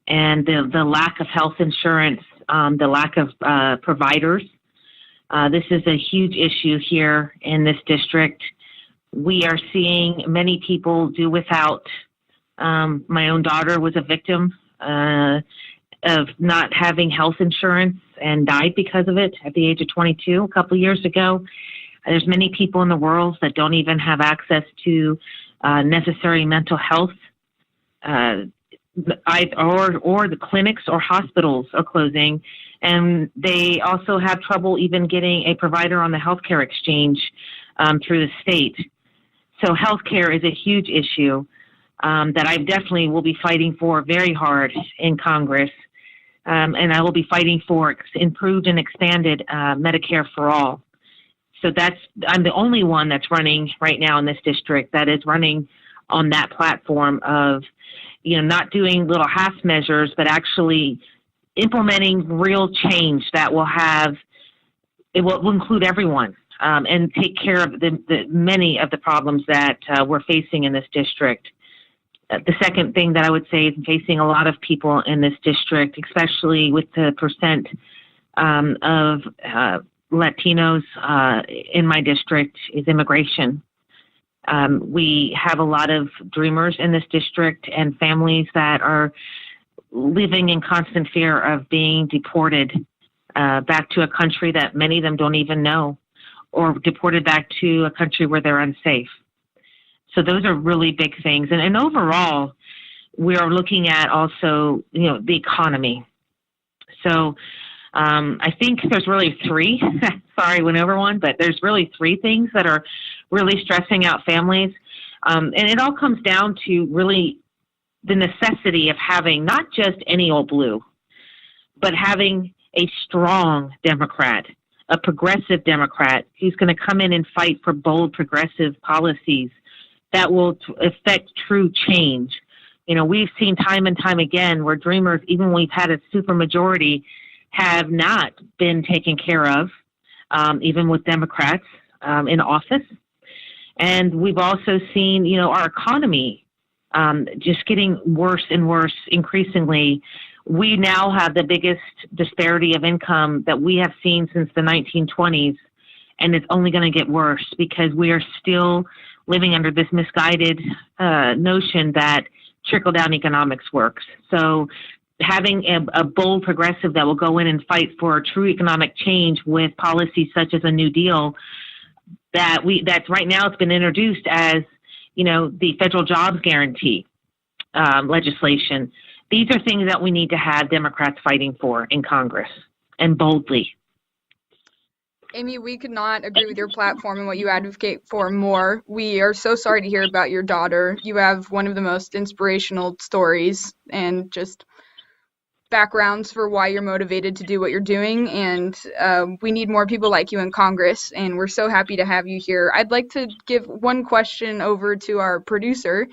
And the lack of health insurance, the lack of providers. This is a huge issue here in this district. We are seeing many people do without. My own daughter was a victim of not having health insurance and died because of it at the age of 22 a couple of years ago. There's many people in the world that don't even have access to necessary mental health, or the clinics or hospitals are closing, and they also have trouble even getting a provider on the healthcare exchange through the state. So healthcare is a huge issue that I definitely will be fighting for very hard in Congress. And I will be fighting for improved and expanded Medicare for all. So I'm the only one that's running right now in this district that is running on that platform of, not doing little half measures, but actually implementing real change that will include everyone and take care of the many of the problems that we're facing in this district. The second thing that I would say is facing a lot of people in this district, especially with the percent of Latinos in my district, is immigration. We have a lot of dreamers in this district and families that are living in constant fear of being deported back to a country that many of them don't even know, or deported back to a country where they're unsafe. So those are really big things. And overall, we are looking at also, the economy. So I think there's really 3, sorry, I went over one, but there's really 3 things that are really stressing out families. And it all comes down to really the necessity of having not just any old blue, but having a strong Democrat, a progressive Democrat who's going to come in and fight for bold progressive policies that will affect true change. We've seen time and time again where dreamers, even when we've had a supermajority, have not been taken care of, even with Democrats in office. And we've also seen, our economy just getting worse and worse increasingly. We now have the biggest disparity of income that we have seen since the 1920s, and it's only going to get worse because we are still living under this misguided notion that trickle-down economics works. So having a bold progressive that will go in and fight for true economic change with policies such as a New Deal that's right now it's been introduced as, the federal jobs guarantee legislation. These are things that we need to have Democrats fighting for in Congress, and boldly. Amy, we could not agree with your platform and what you advocate for more. We are so sorry to hear about your daughter. You have one of the most inspirational stories and just backgrounds for why you're motivated to do what you're doing, and we need more people like you in Congress, and we're so happy to have you here. I'd like to give one question over to our producer.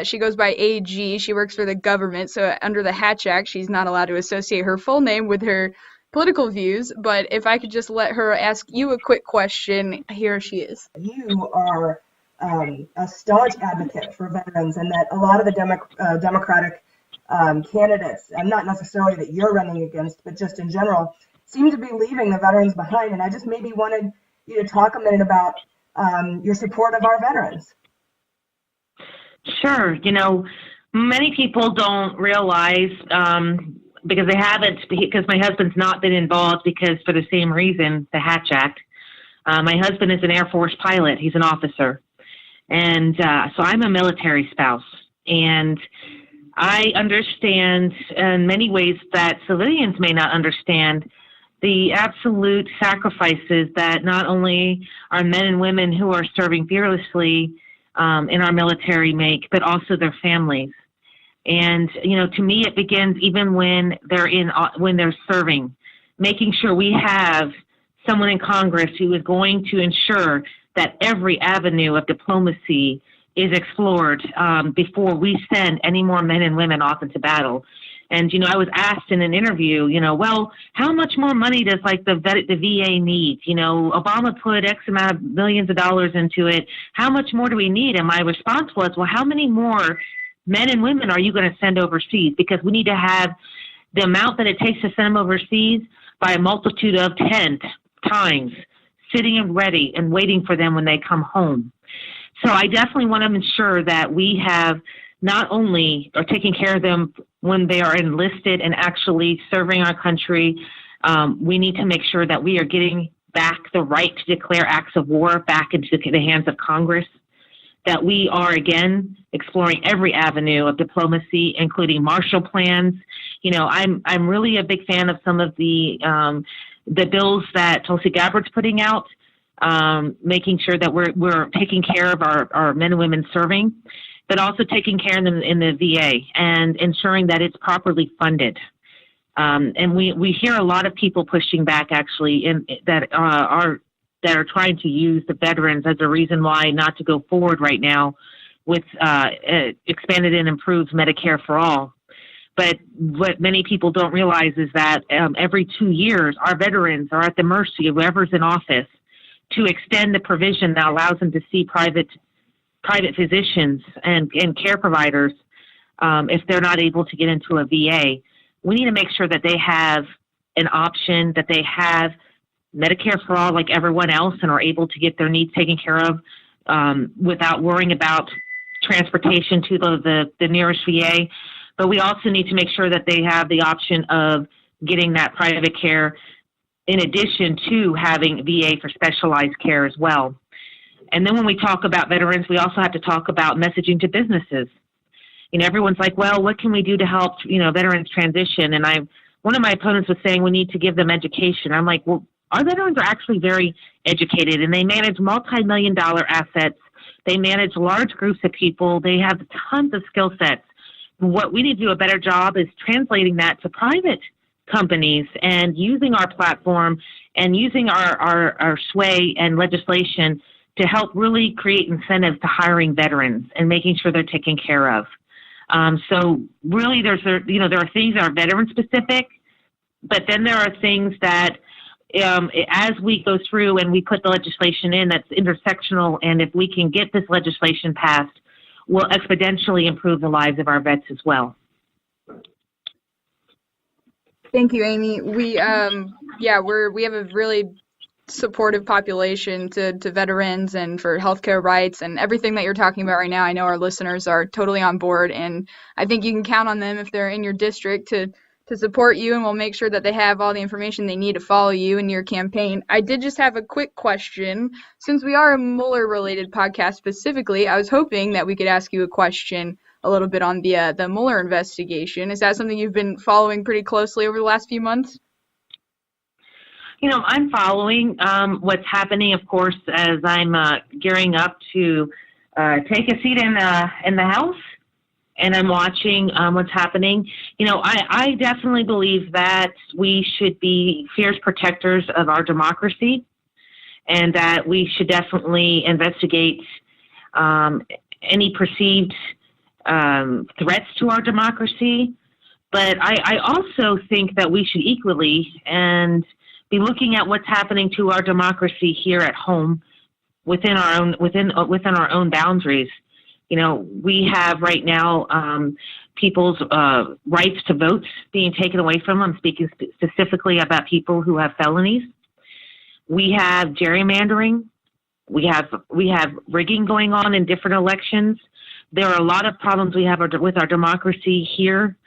She goes by AG. She works for the government, so under the Hatch Act, she's not allowed to associate her full name with her political views, but if I could just let her ask you a quick question, here she is. You are a staunch advocate for veterans, and that a lot of the Democratic candidates, and not necessarily that you're running against, but just in general, seem to be leaving the veterans behind. And I just maybe wanted you to talk a minute about your support of our veterans. Sure. Many people don't realize, because they haven't, because my husband's not been involved, because for the same reason, the Hatch Act. My husband is an Air Force pilot. He's an officer. And so I'm a military spouse. And I understand in many ways that civilians may not understand the absolute sacrifices that not only our men and women who are serving fearlessly in our military make, but also their families. And, to me, it begins even when they're serving, making sure we have someone in Congress who is going to ensure that every avenue of diplomacy is explored before we send any more men and women off into battle. And, I was asked in an interview, well, how much more money does the VA need? Obama put X amount of millions of dollars into it. How much more do we need? And my response was, well, how many more men and women are you going to send overseas? Because we need to have the amount that it takes to send them overseas by a multitude of 10 times, sitting and ready and waiting for them when they come home. So I definitely want to ensure that we have not only are taking care of them when they are enlisted and actually serving our country, we need to make sure that we are getting back the right to declare acts of war back into the hands of Congress, that we are, again, exploring every avenue of diplomacy, including Marshall plans. I'm really a big fan of some of the bills that Tulsi Gabbard's putting out, making sure that we're taking care of our men and women serving, but also taking care of them in the VA and ensuring that it's properly funded. And we hear a lot of people pushing back, actually, that are trying to use the veterans as a reason why not to go forward right now with expanded and improved Medicare for all. But what many people don't realize is that every 2 years, our veterans are at the mercy of whoever's in office to extend the provision that allows them to see private physicians and care providers if they're not able to get into a VA. We need to make sure that they have an option, that they have Medicare for all like everyone else, and are able to get their needs taken care of without worrying about transportation to the nearest VA. But we also need to make sure that they have the option of getting that private care in addition to having VA for specialized care as well. And then when we talk about veterans, we also have to talk about messaging to businesses. Everyone's like, well, what can we do to help, veterans transition? And one of my opponents was saying we need to give them education. I'm like, well, our veterans are actually very educated, and they manage multi-million-dollar assets. They manage large groups of people. They have tons of skill sets. What we need to do a better job is translating that to private companies and using our platform and using our sway and legislation to help really create incentives to hiring veterans and making sure they're taken care of. So really there are things that are veteran specific, but then there are things that as we go through and we put the legislation in, that's intersectional, and if we can get this legislation passed, will exponentially improve the lives of our vets as well. Thank you, Amy. We have a really supportive population to veterans and for healthcare rights and everything that you're talking about right now. I know our listeners are totally on board, and I think you can count on them if they're in your district to support you, and we'll make sure that they have all the information they need to follow you in your campaign. I did just have a quick question. Since we are a Mueller-related podcast specifically, I was hoping that we could ask you a question a little bit on the Mueller investigation. Is that something you've been following pretty closely over the last few months? I'm following what's happening, of course, as I'm gearing up to take a seat in the House, and I'm watching what's happening. I definitely believe that we should be fierce protectors of our democracy, and that we should definitely investigate any perceived threats to our democracy. But I also think that we should equally and be looking at what's happening to our democracy here at home within our own boundaries. We have right now people's rights to vote being taken away from them. I'm speaking specifically about people who have felonies. We have gerrymandering. We have rigging going on in different elections. There are a lot of problems we have with our democracy here,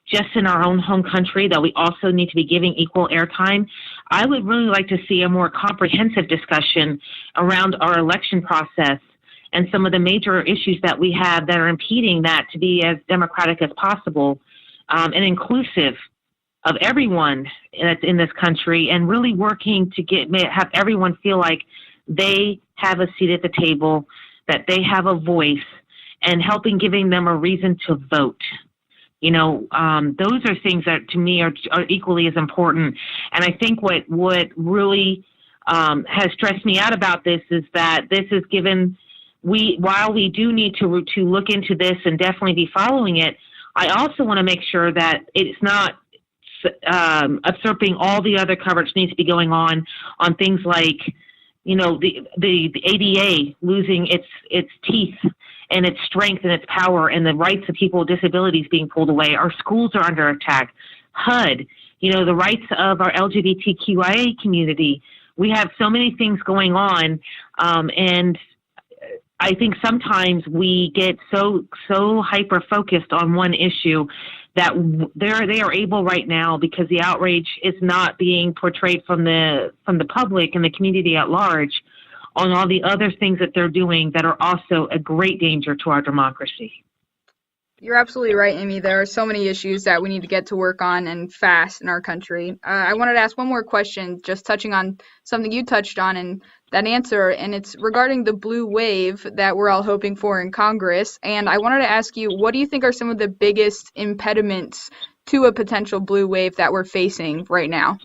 just in our own home country, that we also need to be giving equal airtime. I would really like to see a more comprehensive discussion around our election process and some of the major issues that we have that are impeding that to be as democratic as possible and inclusive of everyone that's in this country, and really working to have everyone feel like they have a seat at the table, that they have a voice, and giving them a reason to vote. Those are things that to me are equally as important. And I think what really has stressed me out about this is that this is while we do need to look into this and definitely be following it, I also want to make sure that it's not usurping all the other coverage needs to be going on things like, the ADA losing its teeth and its strength and its power, and the rights of people with disabilities being pulled away. Our schools are under attack. HUD, the rights of our LGBTQIA community. We have so many things going on, and I think sometimes we get so hyper focused on one issue that they are able right now, because the outrage is not being portrayed from the public and the community at large, on all the other things that they're doing that are also a great danger to our democracy. You're absolutely right, Amy. There are so many issues that we need to get to work on, and fast, in our country. I wanted to ask one more question, just touching on something you touched on in that answer, and it's regarding the blue wave that we're all hoping for in Congress. And I wanted to ask you, what do you think are some of the biggest impediments to a potential blue wave that we're facing right now?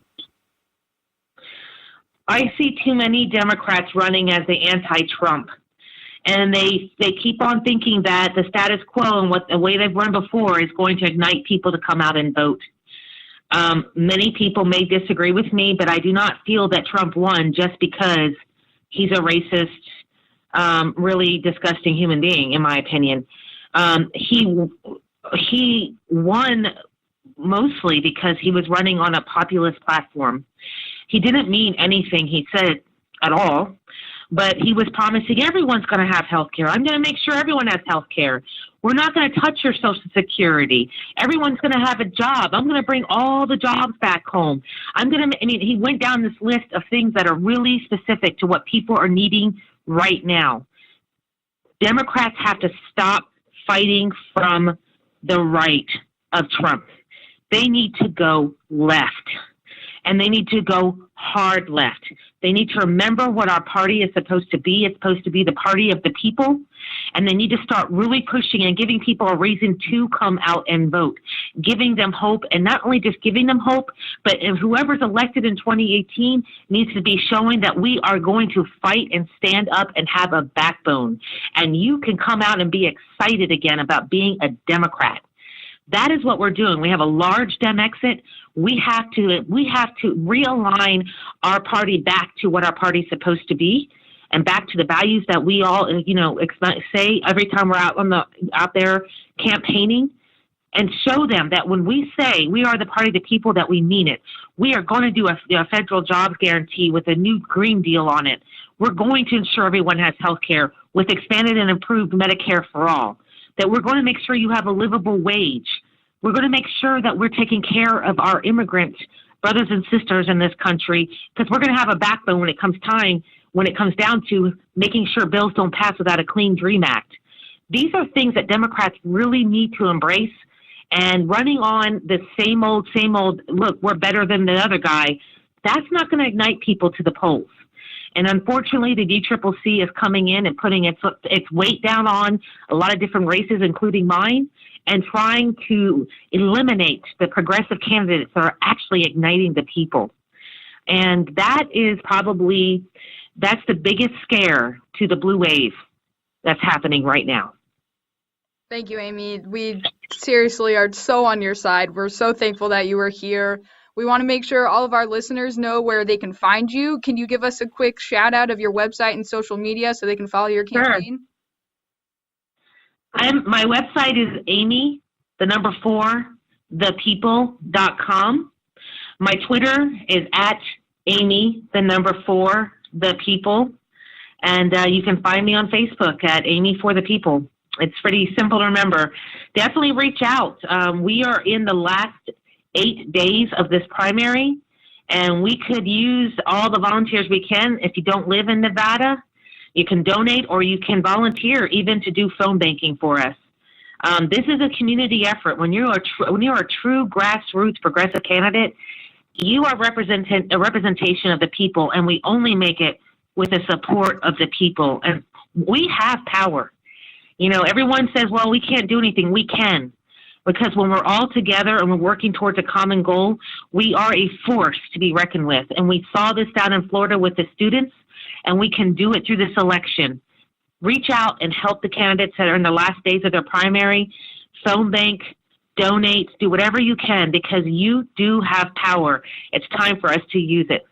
I see too many Democrats running as the anti-Trump, and they keep on thinking that the status quo and the way they've run before is going to ignite people to come out and vote. Many people may disagree with me, but I do not feel that Trump won just because he's a racist, really disgusting human being, in my opinion. He won mostly because he was running on a populist platform. He didn't mean anything he said at all, but he was promising everyone's going to have health care. I'm going to make sure everyone has health care. We're not going to touch your Social Security. Everyone's going to have a job. I'm going to bring all the jobs back home. He went down this list of things that are really specific to what people are needing right now. Democrats have to stop fighting from the right of Trump. They need to go left. And they need to go hard left. They need to remember what our party is supposed to be. It's supposed to be the party of the people. And they need to start really pushing and giving people a reason to come out and vote, giving them hope. And not only just giving them hope, but if whoever's elected in 2018 needs to be showing that we are going to fight and stand up and have a backbone. And you can come out and be excited again about being a Democrat. That is what we're doing. We have a large Dem exit. We have to realign our party back to what our party is supposed to be, and back to the values that we all, say every time we're out there campaigning, and show them that when we say we are the party of the people, that we mean it. We are going to do a federal jobs guarantee with a new Green Deal on it. We're going to ensure everyone has health care with expanded and improved Medicare for all. That we're going to make sure you have a livable wage. We're going to make sure that we're taking care of our immigrant brothers and sisters in this country, because we're going to have a backbone when it comes down to making sure bills don't pass without a Clean Dream Act. These are things that Democrats really need to embrace, and running on the same old, look, we're better than the other guy, that's not going to ignite people to the polls. And unfortunately, the DCCC is coming in and putting its weight down on a lot of different races, including mine, and trying to eliminate the progressive candidates that are actually igniting the people. And that's the biggest scare to the blue wave that's happening right now. Thank you, Amy. We seriously are so on your side. We're so thankful that you were here. We want to make sure all of our listeners know where they can find you. Can you give us a quick shout out of your website and social media so they can follow your campaign? Sure. My website is amy4thepeople.com. My Twitter is @amy4thepeople. And you can find me on Facebook at Amy for the People. It's pretty simple to remember. Definitely reach out. We are in the last 8 days of this primary, and we could use all the volunteers we can. If you don't live in Nevada, you can donate or you can volunteer even to do phone banking for us. This is a community effort. When you're a true grassroots progressive candidate, you are a representation of the people, and we only make it with the support of the people. And we have power. You know, everyone says, well, we can't do anything. We can. Because when we're all together and we're working towards a common goal, we are a force to be reckoned with. And we saw this down in Florida with the students, and we can do it through this election. Reach out and help the candidates that are in the last days of their primary. Phone bank, donate, do whatever you can, because you do have power. It's time for us to use it.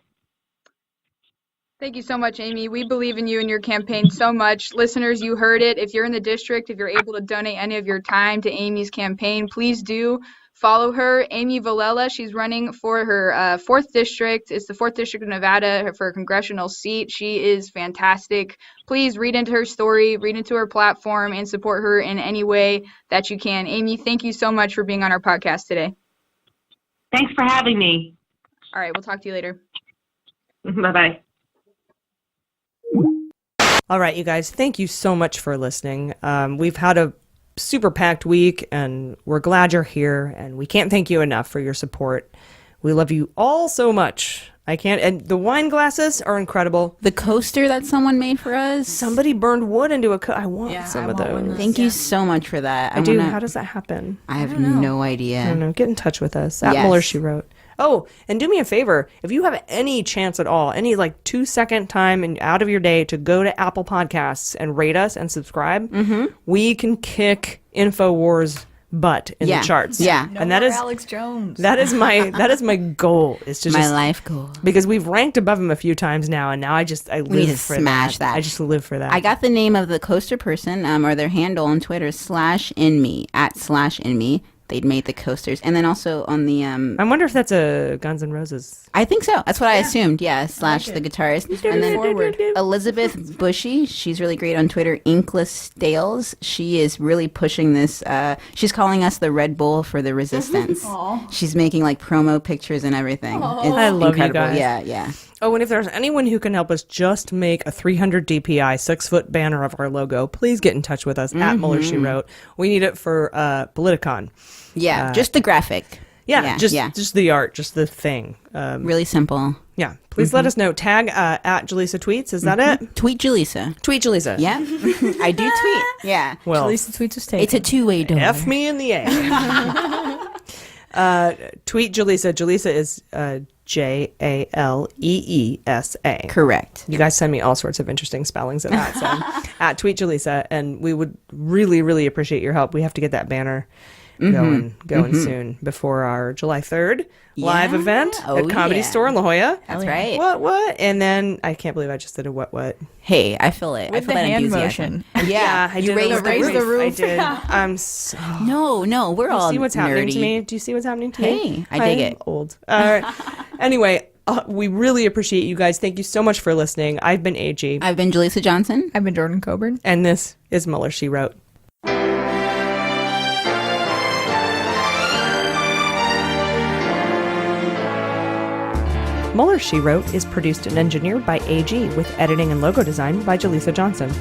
Thank you so much, Amy. We believe in you and your campaign so much. Listeners, you heard it. If you're in the district, if you're able to donate any of your time to Amy's campaign, please do follow her. Amy Villela, she's running for her 4th district. It's the 4th district of Nevada for a congressional seat. She is fantastic. Please read into her story, read into her platform, and support her in any way that you can. Amy, thank you so much for being on our podcast today. Thanks for having me. All right, we'll talk to you later. Bye-bye. All right, you guys, thank you so much for listening. We've had a super packed week, and we're glad you're here, and we can't thank you enough for your support. We love you all so much. And the wine glasses are incredible. The coaster that someone made for us. Somebody burned wood into a I want some of those. Thank you so much for that. I do. How does that happen? I have no idea. I don't know. Get in touch with us. At Mueller, she wrote. Oh, and do me a favor. If you have any chance at all, any 2-second time and out of your day to go to Apple Podcasts and rate us and subscribe, we can kick InfoWars butt in the charts. Yeah. And that is Alex Jones. That is my goal. Is to my life goal. Because we've ranked above him a few times now, and now I live for smash that. I just live for that. I got the name of the coaster person, or their handle on Twitter, /inme, @/inme. They'd made the coasters, and then also on the I wonder if that's a Guns N' Roses. I think so. That's what I assumed. Yeah, / the guitarist. And then Elizabeth Bushy, she's really great on Twitter. Inkless Stales, she is really pushing this. She's calling us the Red Bull for the resistance. She's making promo pictures and everything. It's I love incredible. you guys. Yeah. Oh, and if there's anyone who can help us just make a 300 DPI 6-foot banner of our logo, please get in touch with us at Mueller, she wrote. We need it for Politicon. Yeah, just the graphic. Just the art, just the thing. Really simple. Yeah, please let us know. Tag at Jaleesa Tweets. Is that it? Tweet Jaleesa. Tweet Jaleesa. Yeah, I do tweet. Yeah. Well, Jaleesa Tweets is taken. It's a two-way door. F me in the A. Tweet Jaleesa. Jaleesa is Jaleesa. Correct. You guys send me all sorts of interesting spellings of that. So at Tweet Jaleesa, and we would really, really appreciate your help. We have to get that banner going soon before our July 3rd live event at Comedy Store in La Jolla. That's right. What? And then I can't believe I just did a what? Hey, I feel it. With I feel the that hand enthusiasm. motion. Yeah, I did raise the roof. I did. I'm so. No, we're all See what's happening nerdy. to me? Do you see what's happening to me? Hey, I dig it. Old. Anyway, we really appreciate you guys. Thank you so much for listening. I've been AG. I've been Jaleesa Johnson. I've been Jordan Coburn. And this is Mueller, she wrote. Mueller, She Wrote is produced and engineered by AG with editing and logo design by Jaleesa Johnson.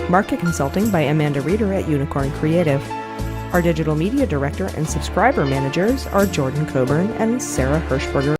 Market consulting by Amanda Reeder at Unicorn Creative. Our digital media director and subscriber managers are Jordan Coburn and Sarah Hirschberger.